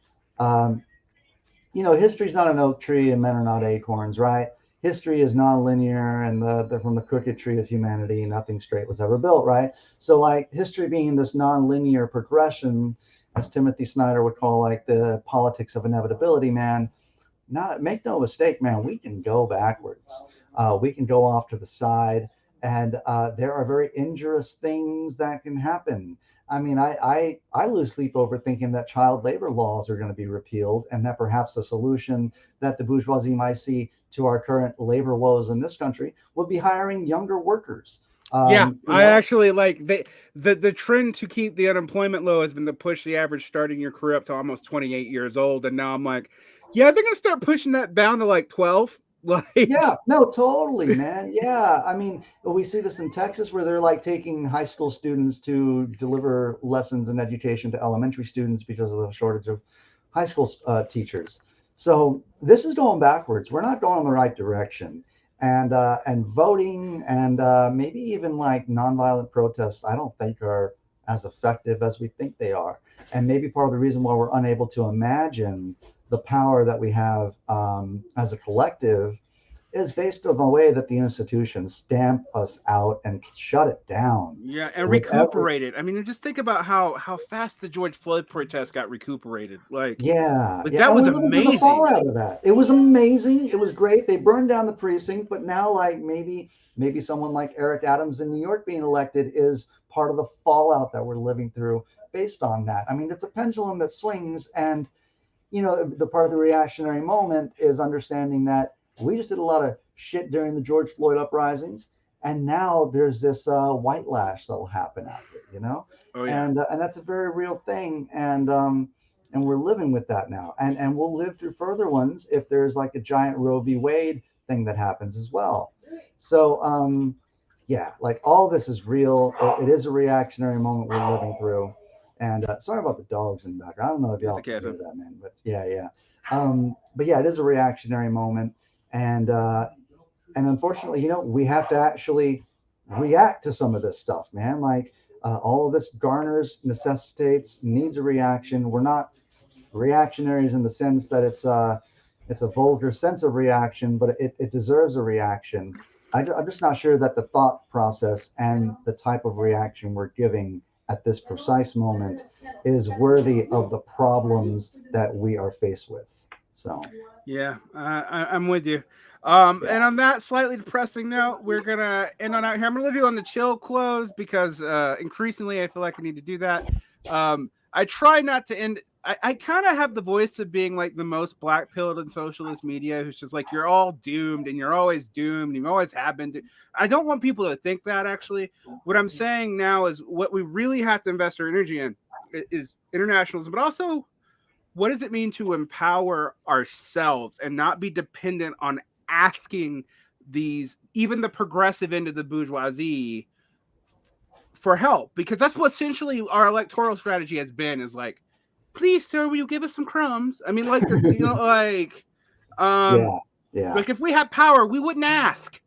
history's not an oak tree and men are not acorns, right? History is nonlinear, and from the crooked tree of humanity, nothing straight was ever built, right? So, like, history being this nonlinear progression, as Timothy Snyder would call, like, the politics of inevitability, man. Make no mistake, man, we can go backwards. We can go off to the side, and there are very injurious things that can happen. I mean, I lose sleep over thinking that child labor laws are going to be repealed, and that perhaps a solution that the bourgeoisie might see to our current labor woes in this country would be hiring younger workers. I actually like the trend to keep the unemployment low has been to push the average starting your career up to almost 28 years old, and now I'm like, yeah, they're gonna start pushing that down to like 12. Like, yeah, no, totally, man. Yeah, I mean, we see this in Texas where they're like taking high school students to deliver lessons and education to elementary students because of the shortage of high school teachers. So this is going backwards. We're not going in the right direction. And voting and maybe even like nonviolent protests, I don't think are as effective as we think they are. And maybe part of the reason why we're unable to imagine the power that we have as a collective is based on the way that the institutions stamp us out and shut it down. Yeah, and recuperate it. I mean, just think about how fast the George Floyd protest got recuperated. Like, that was amazing. The fallout of that, it was amazing. It was great. They burned down the precinct, but now, like, maybe someone like Eric Adams in New York being elected is part of the fallout that we're living through based on that. I mean, it's a pendulum that swings, and the part of the reactionary moment is understanding that we just did a lot of shit during the George Floyd uprisings, and now there's this white lash that will happen after, Oh, yeah. and that's a very real thing, and we're living with that now, and we'll live through further ones if there's like a giant Roe v. Wade thing that happens as well. So yeah, like, all this is real. It is a reactionary moment we're living through. And sorry about the dogs in the background. I don't know if y'all can hear that, man, but yeah. But yeah, it is a reactionary moment, and unfortunately, we have to actually react to some of this stuff, man. Like, all of this needs a reaction. We're not reactionaries in the sense that it's a vulgar sense of reaction, but it deserves a reaction. I'm just not sure that the thought process and the type of reaction we're giving at this precise moment is worthy of the problems that we are faced with. So yeah, I'm with you. And on that slightly depressing note, we're gonna end on out here. I'm gonna leave you on the chill close because increasingly I feel like I need to do that. I try not to end. I kind of have the voice of being like the most black-pilled in socialist media, who's just like, you're all doomed and you're always doomed. You always have been. I don't want people to think that, actually. What I'm saying now is what we really have to invest our energy in is internationalism, but also what does it mean to empower ourselves and not be dependent on asking even the progressive end of the bourgeoisie for help, because that's what essentially our electoral strategy has been, is like, please, sir, will you give us some crumbs? I mean, like, like if we had power, we wouldn't ask.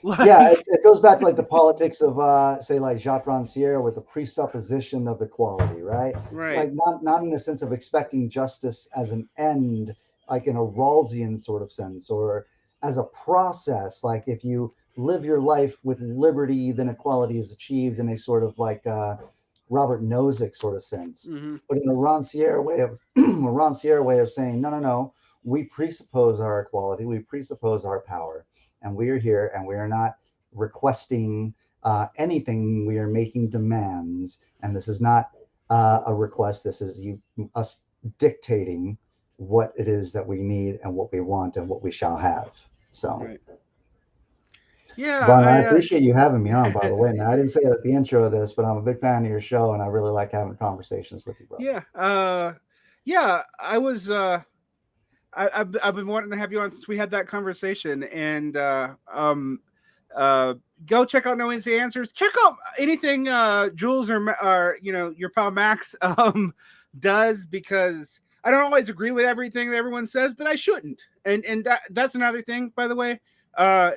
Like, it goes back to like the politics of say like Jacques Rancière with the presupposition of equality, right? Like, not in the sense of expecting justice as an end, like in a Rawlsian sort of sense, or as a process. Like, if you live your life with liberty, then equality is achieved in a sort of like Robert Nozick sort of sense. Mm-hmm. But in a Rancière way of saying, no, we presuppose our equality, we presuppose our power, and we are here, and we are not requesting anything. We are making demands, and this is not a request. This is us dictating what it is that we need and what we want and what we shall have. So. Right. Yeah, Varn, I appreciate you having me on, by the way, man. I didn't say it at the intro of this, but I'm a big fan of your show, and I really like having conversations with you, bro. Yeah, I was. I've been wanting to have you on since we had that conversation, and go check out No Easy Answers. Check out anything Jules or your pal Max does, because I don't always agree with everything that everyone says, but I shouldn't. And that's another thing, by the way. I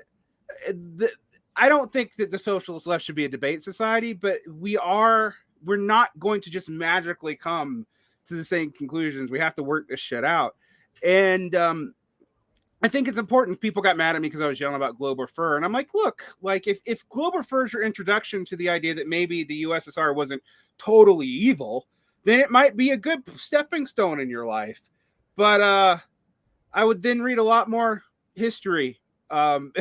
don't think that the socialist left should be a debate society, but we're not going to just magically come to the same conclusions. We have to work this shit out. And I think it's important. People got mad at me because I was yelling about Globe or Fur. And I'm like, look, like if Globe or Fur is your introduction to the idea that maybe the USSR wasn't totally evil, then it might be a good stepping stone in your life. But I would then read a lot more history after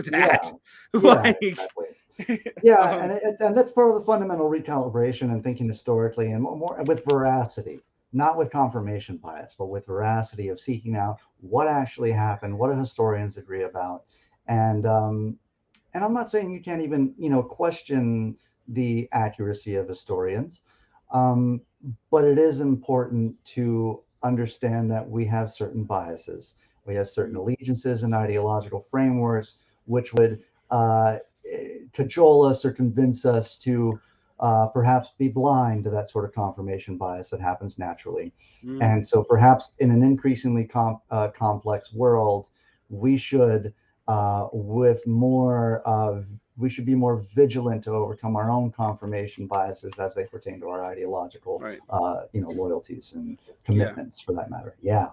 that. Exactly. And that's part of the fundamental recalibration and thinking historically and more with veracity, not with confirmation bias, but with veracity of seeking out what actually happened, what do historians agree about. And I'm not saying you can't even, question the accuracy of historians, but it is important to understand that we have certain biases. We have certain allegiances and ideological frameworks which would cajole us or convince us to perhaps be blind to that sort of confirmation bias that happens naturally. And so perhaps in an increasingly complex world, we should we should be more vigilant to overcome our own confirmation biases as they pertain to our ideological loyalties and commitments, for that matter. Yeah.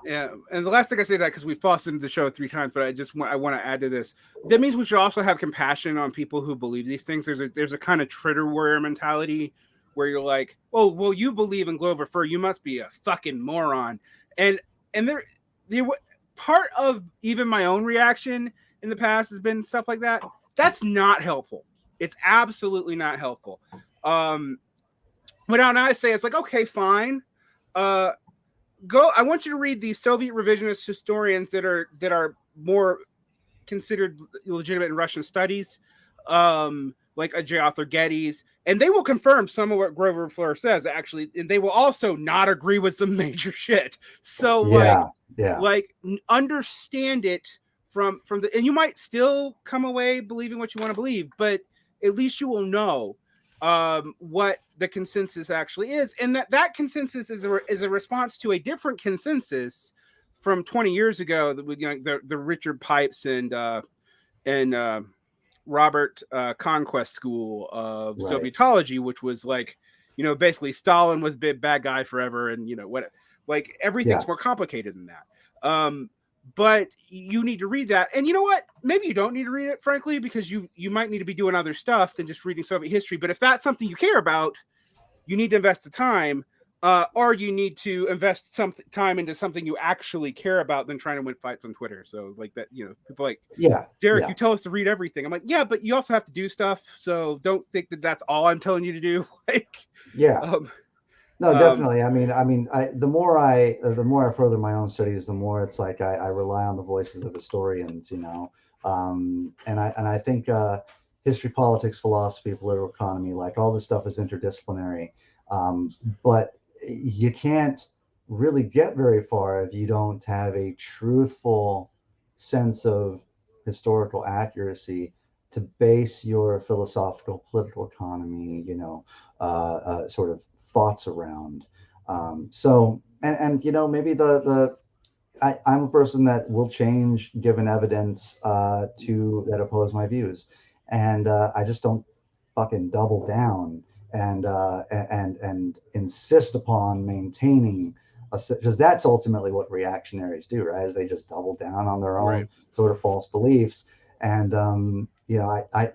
And the last thing I say that, because we've fussed into the show 3 times, but I want to add to this. That means we should also have compassion on people who believe these things. There's a kind of Tritter warrior mentality where you're like, oh, well, you believe in Glover Fur, you must be a fucking moron. And there part of even my own reaction in the past has been stuff like that. That's not helpful. It's absolutely not helpful. But now I say, it's like, okay, fine. I want you to read these Soviet revisionist historians that are more considered legitimate in Russian studies, like a J. Arthur Geddes, and they will confirm some of what Grover Fleur says, actually, and they will also not agree with some major shit. So like understand it from the, and you might still come away believing what you want to believe, but at least you will know what the consensus actually is, and that consensus is a response to a different consensus from 20 years ago, the Richard Pipes and Robert Conquest school of Sovietology, which was like, basically Stalin was a bad guy forever, and like everything's more complicated than that. But you need to read that, and you know what? Maybe you don't need to read it, frankly, because you might need to be doing other stuff than just reading Soviet history. But if that's something you care about, you need to invest the time, or you need to invest some time into something you actually care about than trying to win fights on Twitter. So like that, people like, Derick, you tell us to read everything. I'm like, yeah, but you also have to do stuff. So don't think that that's all I'm telling you to do. No, definitely. The more I further my own studies, the more it's like I rely on the voices of historians, and I think history, politics, philosophy, political economy, like all this stuff is interdisciplinary, but you can't really get very far if you don't have a truthful sense of historical accuracy to base your philosophical, political economy, sort of thoughts around. Maybe I'm a person that will change given evidence that oppose my views, and I just don't fucking double down and insist upon maintaining because that's ultimately what reactionaries do, right? Is they just double down on their own sort of false beliefs, and I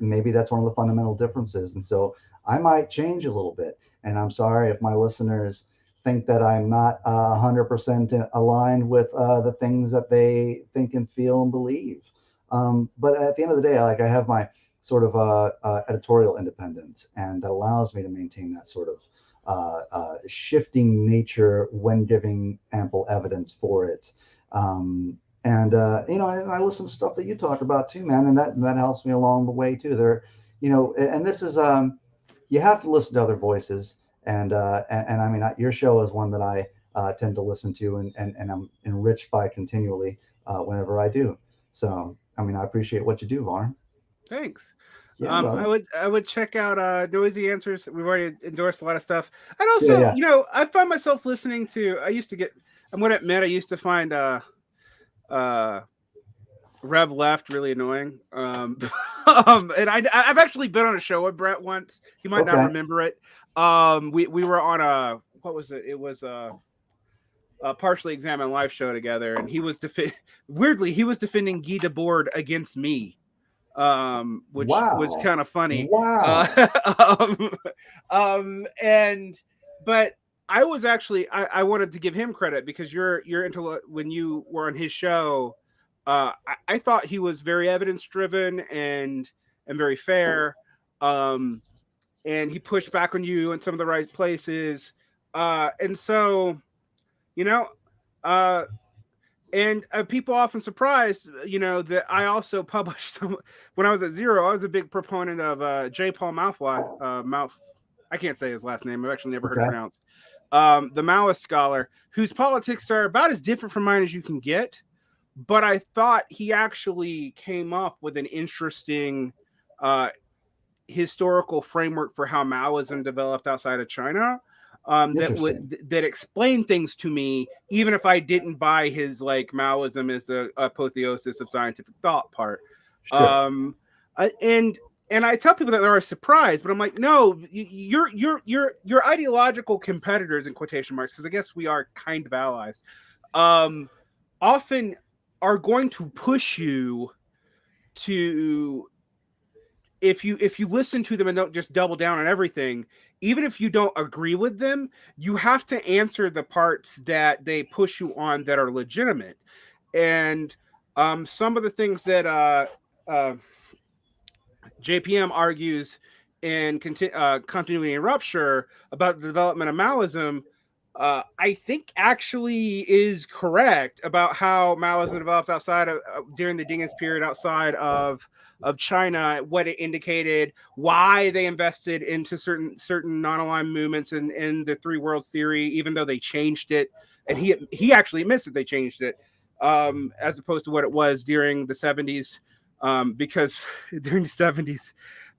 maybe that's one of the fundamental differences, and so I might change a little bit. And I'm sorry if my listeners think that I'm not 100% aligned with the things that they think and feel and believe. But at the end of the day, I have my sort of editorial independence, and that allows me to maintain that sort of shifting nature when giving ample evidence for it. And I listen to stuff that you talk about too, man, and that helps me along the way too. And this is you have to listen to other voices, and your show is one that tend to listen to, and I'm enriched by continually whenever I do. So, I mean, I appreciate what you do, Varn. Thanks. Yeah, brother. I would check out Noisy Answers. We've already endorsed a lot of stuff. And Yeah, also, yeah. you know, I find myself listening to. I'm gonna admit, I used to find uh Rev Left really annoying. And I've actually been on a show with Brett once. You might not Okay. remember it. We were on a, what was it? It was a Partially Examined live show together, and he was weirdly he was defending Guy Debord against me, which was Wow. kind of funny. Wow. And but I was actually I wanted to give him credit because when you were on his show, I thought he was very evidence driven and very fair, and he pushed back on you in some of the right places, and so, you know, and people often surprised, you know, that I also published when I was at Zero. I was a big proponent of J. Paul Mouth. I can't say his last name. I've actually never heard it pronounced. The Maoist scholar whose politics are about as different from mine as you can get. But I thought he actually came up with an interesting historical framework for how Maoism developed outside of China, that explained things to me, even if I didn't buy his like Maoism is the apotheosis of scientific thought part. Sure. And I tell people that they're surprised, but I'm like, no, your ideological competitors in quotation marks, because I guess we are kind of allies, often are going to push you to, if you listen to them and don't just double down on everything, even if you don't agree with them, you have to answer the parts that they push you on that are legitimate. And some of the things that JPM argues in Continuity and Rupture about the development of Maoism, I think actually is correct about how Maoism developed outside of during the Ding's period outside of China, what it indicated, why they invested into certain non-aligned movements in the Three Worlds theory, even though they changed it, and he actually admits that they changed it, as opposed to what it was during the 70s, because during the 70s.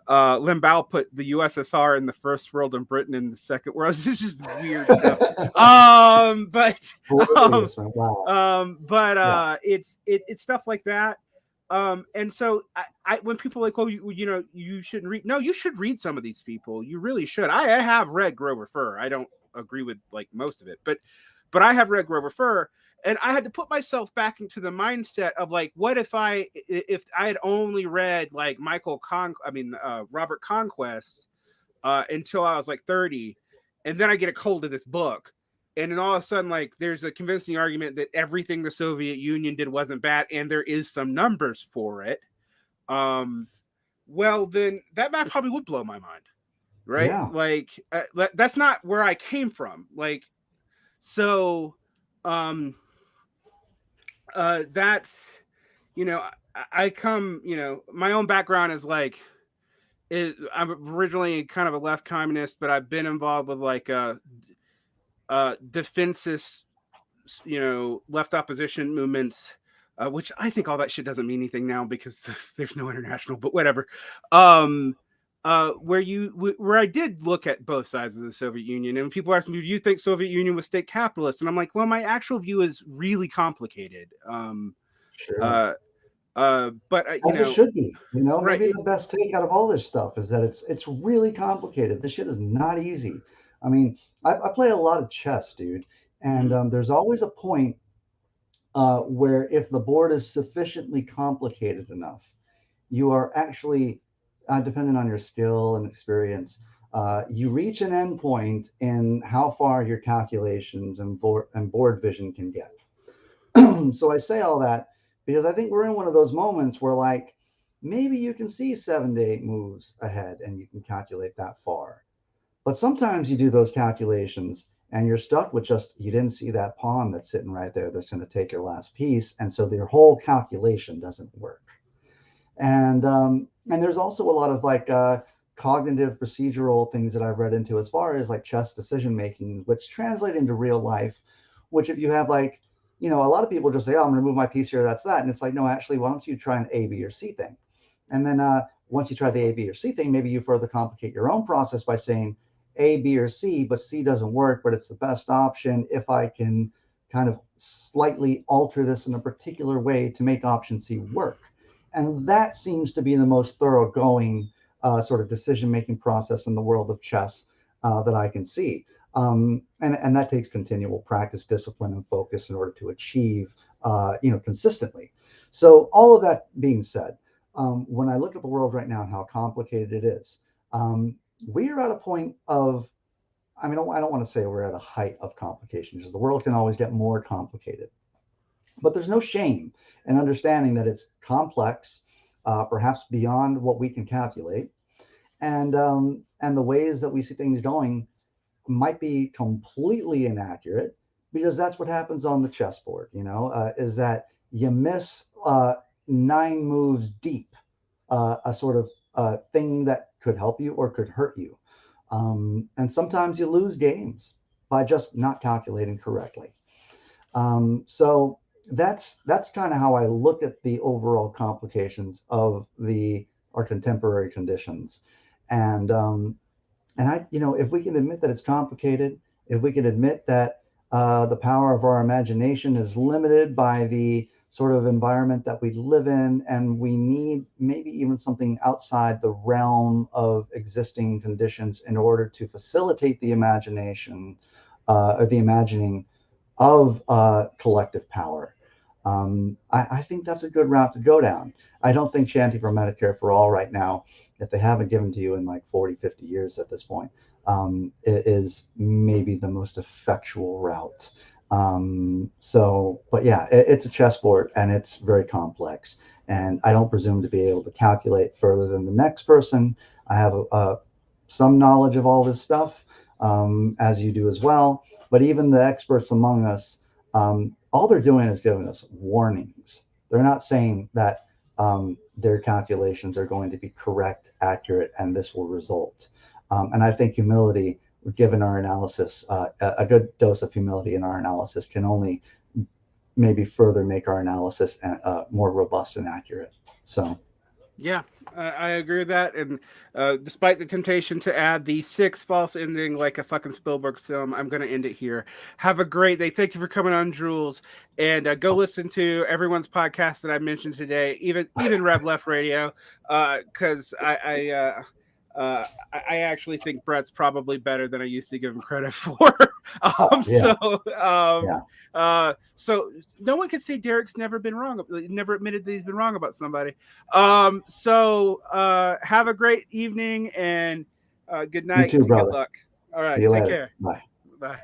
Lim Bao put the USSR in the first world and Britain in the second world. This is just weird stuff. It's stuff like that. And so I when people are like, oh, you shouldn't read. No, you should read some of these people. You really should. I have read Grover Furr. I don't agree with like most of it, but I have read Grover Furr. And I had to put myself back into the mindset of like, what if I had only read like Robert Conquest until I was like 30, and then I get a hold of this book, and then all of a sudden like there's a convincing argument that everything the Soviet Union did wasn't bad, and there is some numbers for it. Well, then that probably would blow my mind, right? Yeah. Like that's not where I came from. Like, so. That's, I come, my own background is like, I'm originally kind of a left communist, but I've been involved with like defensist, left opposition movements, which I think all that shit doesn't mean anything now because there's no international, but whatever. Where I did look at both sides of the Soviet Union, and people ask me, do you think Soviet Union was state capitalist? And I'm like, well, my actual view is really complicated. Sure. But as it should be, right. Maybe the best take out of all this stuff is that it's really complicated. This shit is not easy. I mean, I play a lot of chess, dude, and there's always a point where if the board is sufficiently complicated enough, you are actually dependent on your skill and experience, you reach an endpoint in how far your calculations and board vision can get. So I say all that because I think we're in one of those moments where like maybe you can see 7 to 8 moves ahead and you can calculate that far. But sometimes you do those calculations and you're stuck with just, you didn't see that pawn that's sitting right there that's going to take your last piece. And so your whole calculation doesn't work. And there's also a lot of like cognitive procedural things that I've read into as far as like chess decision making, which translate into real life, which if you have like, a lot of people just say, oh, I'm going to move my piece here, that's that. And it's like, no, actually, why don't you try an A, B, or C thing? And then once you try the A, B, or C thing, maybe you further complicate your own process by saying A, B, or C, but C doesn't work, but it's the best option if I can kind of slightly alter this in a particular way to make option C work. And that seems to be the most thoroughgoing sort of decision-making process in the world of chess that I can see. And that takes continual practice, discipline, and focus in order to achieve, consistently. So all of that being said, when I look at the world right now and how complicated it is, we are at a point of, I don't want to say we're at a height of complication, because the world can always get more complicated. But there's no shame in understanding that it's complex, perhaps beyond what we can calculate, and the ways that we see things going might be completely inaccurate, because that's what happens on the chessboard. Is that you miss 9 moves deep, a sort of thing that could help you or could hurt you, and sometimes you lose games by just not calculating correctly. So that's kind of how I look at the overall complications of our contemporary conditions. And I, if we can admit that it's complicated, if we can admit that the power of our imagination is limited by the sort of environment that we live in, and we need maybe even something outside the realm of existing conditions in order to facilitate the imagination or the imagining of collective power. I think that's a good route to go down. I don't think Chanting for Medicare for All right now, if they haven't given to you in like 40, 50 years at this point, it is maybe the most effectual route. But yeah, it's a chessboard and it's very complex. And I don't presume to be able to calculate further than the next person. I have some knowledge of all this stuff, as you do as well. But even the experts among us, all they're doing is giving us warnings. They're not saying that their calculations are going to be correct, accurate, and this will result. And I think humility, given our analysis, a good dose of humility in our analysis can only maybe further make our analysis more robust and accurate. So. Yeah, I agree with that. And despite the temptation to add the 6 false ending like a fucking Spielberg film, I'm going to end it here. Have a great day. Thank you for coming on, Jules. And go listen to everyone's podcast that I mentioned today, even Rev Left Radio, because I actually think Brett's probably better than I used to give him credit for. So no one can say Derick's never been wrong. Never admitted that he's been wrong about somebody. So have a great evening and good night. You too, brother. Good luck. All right. See you Take later. care. Bye. Bye.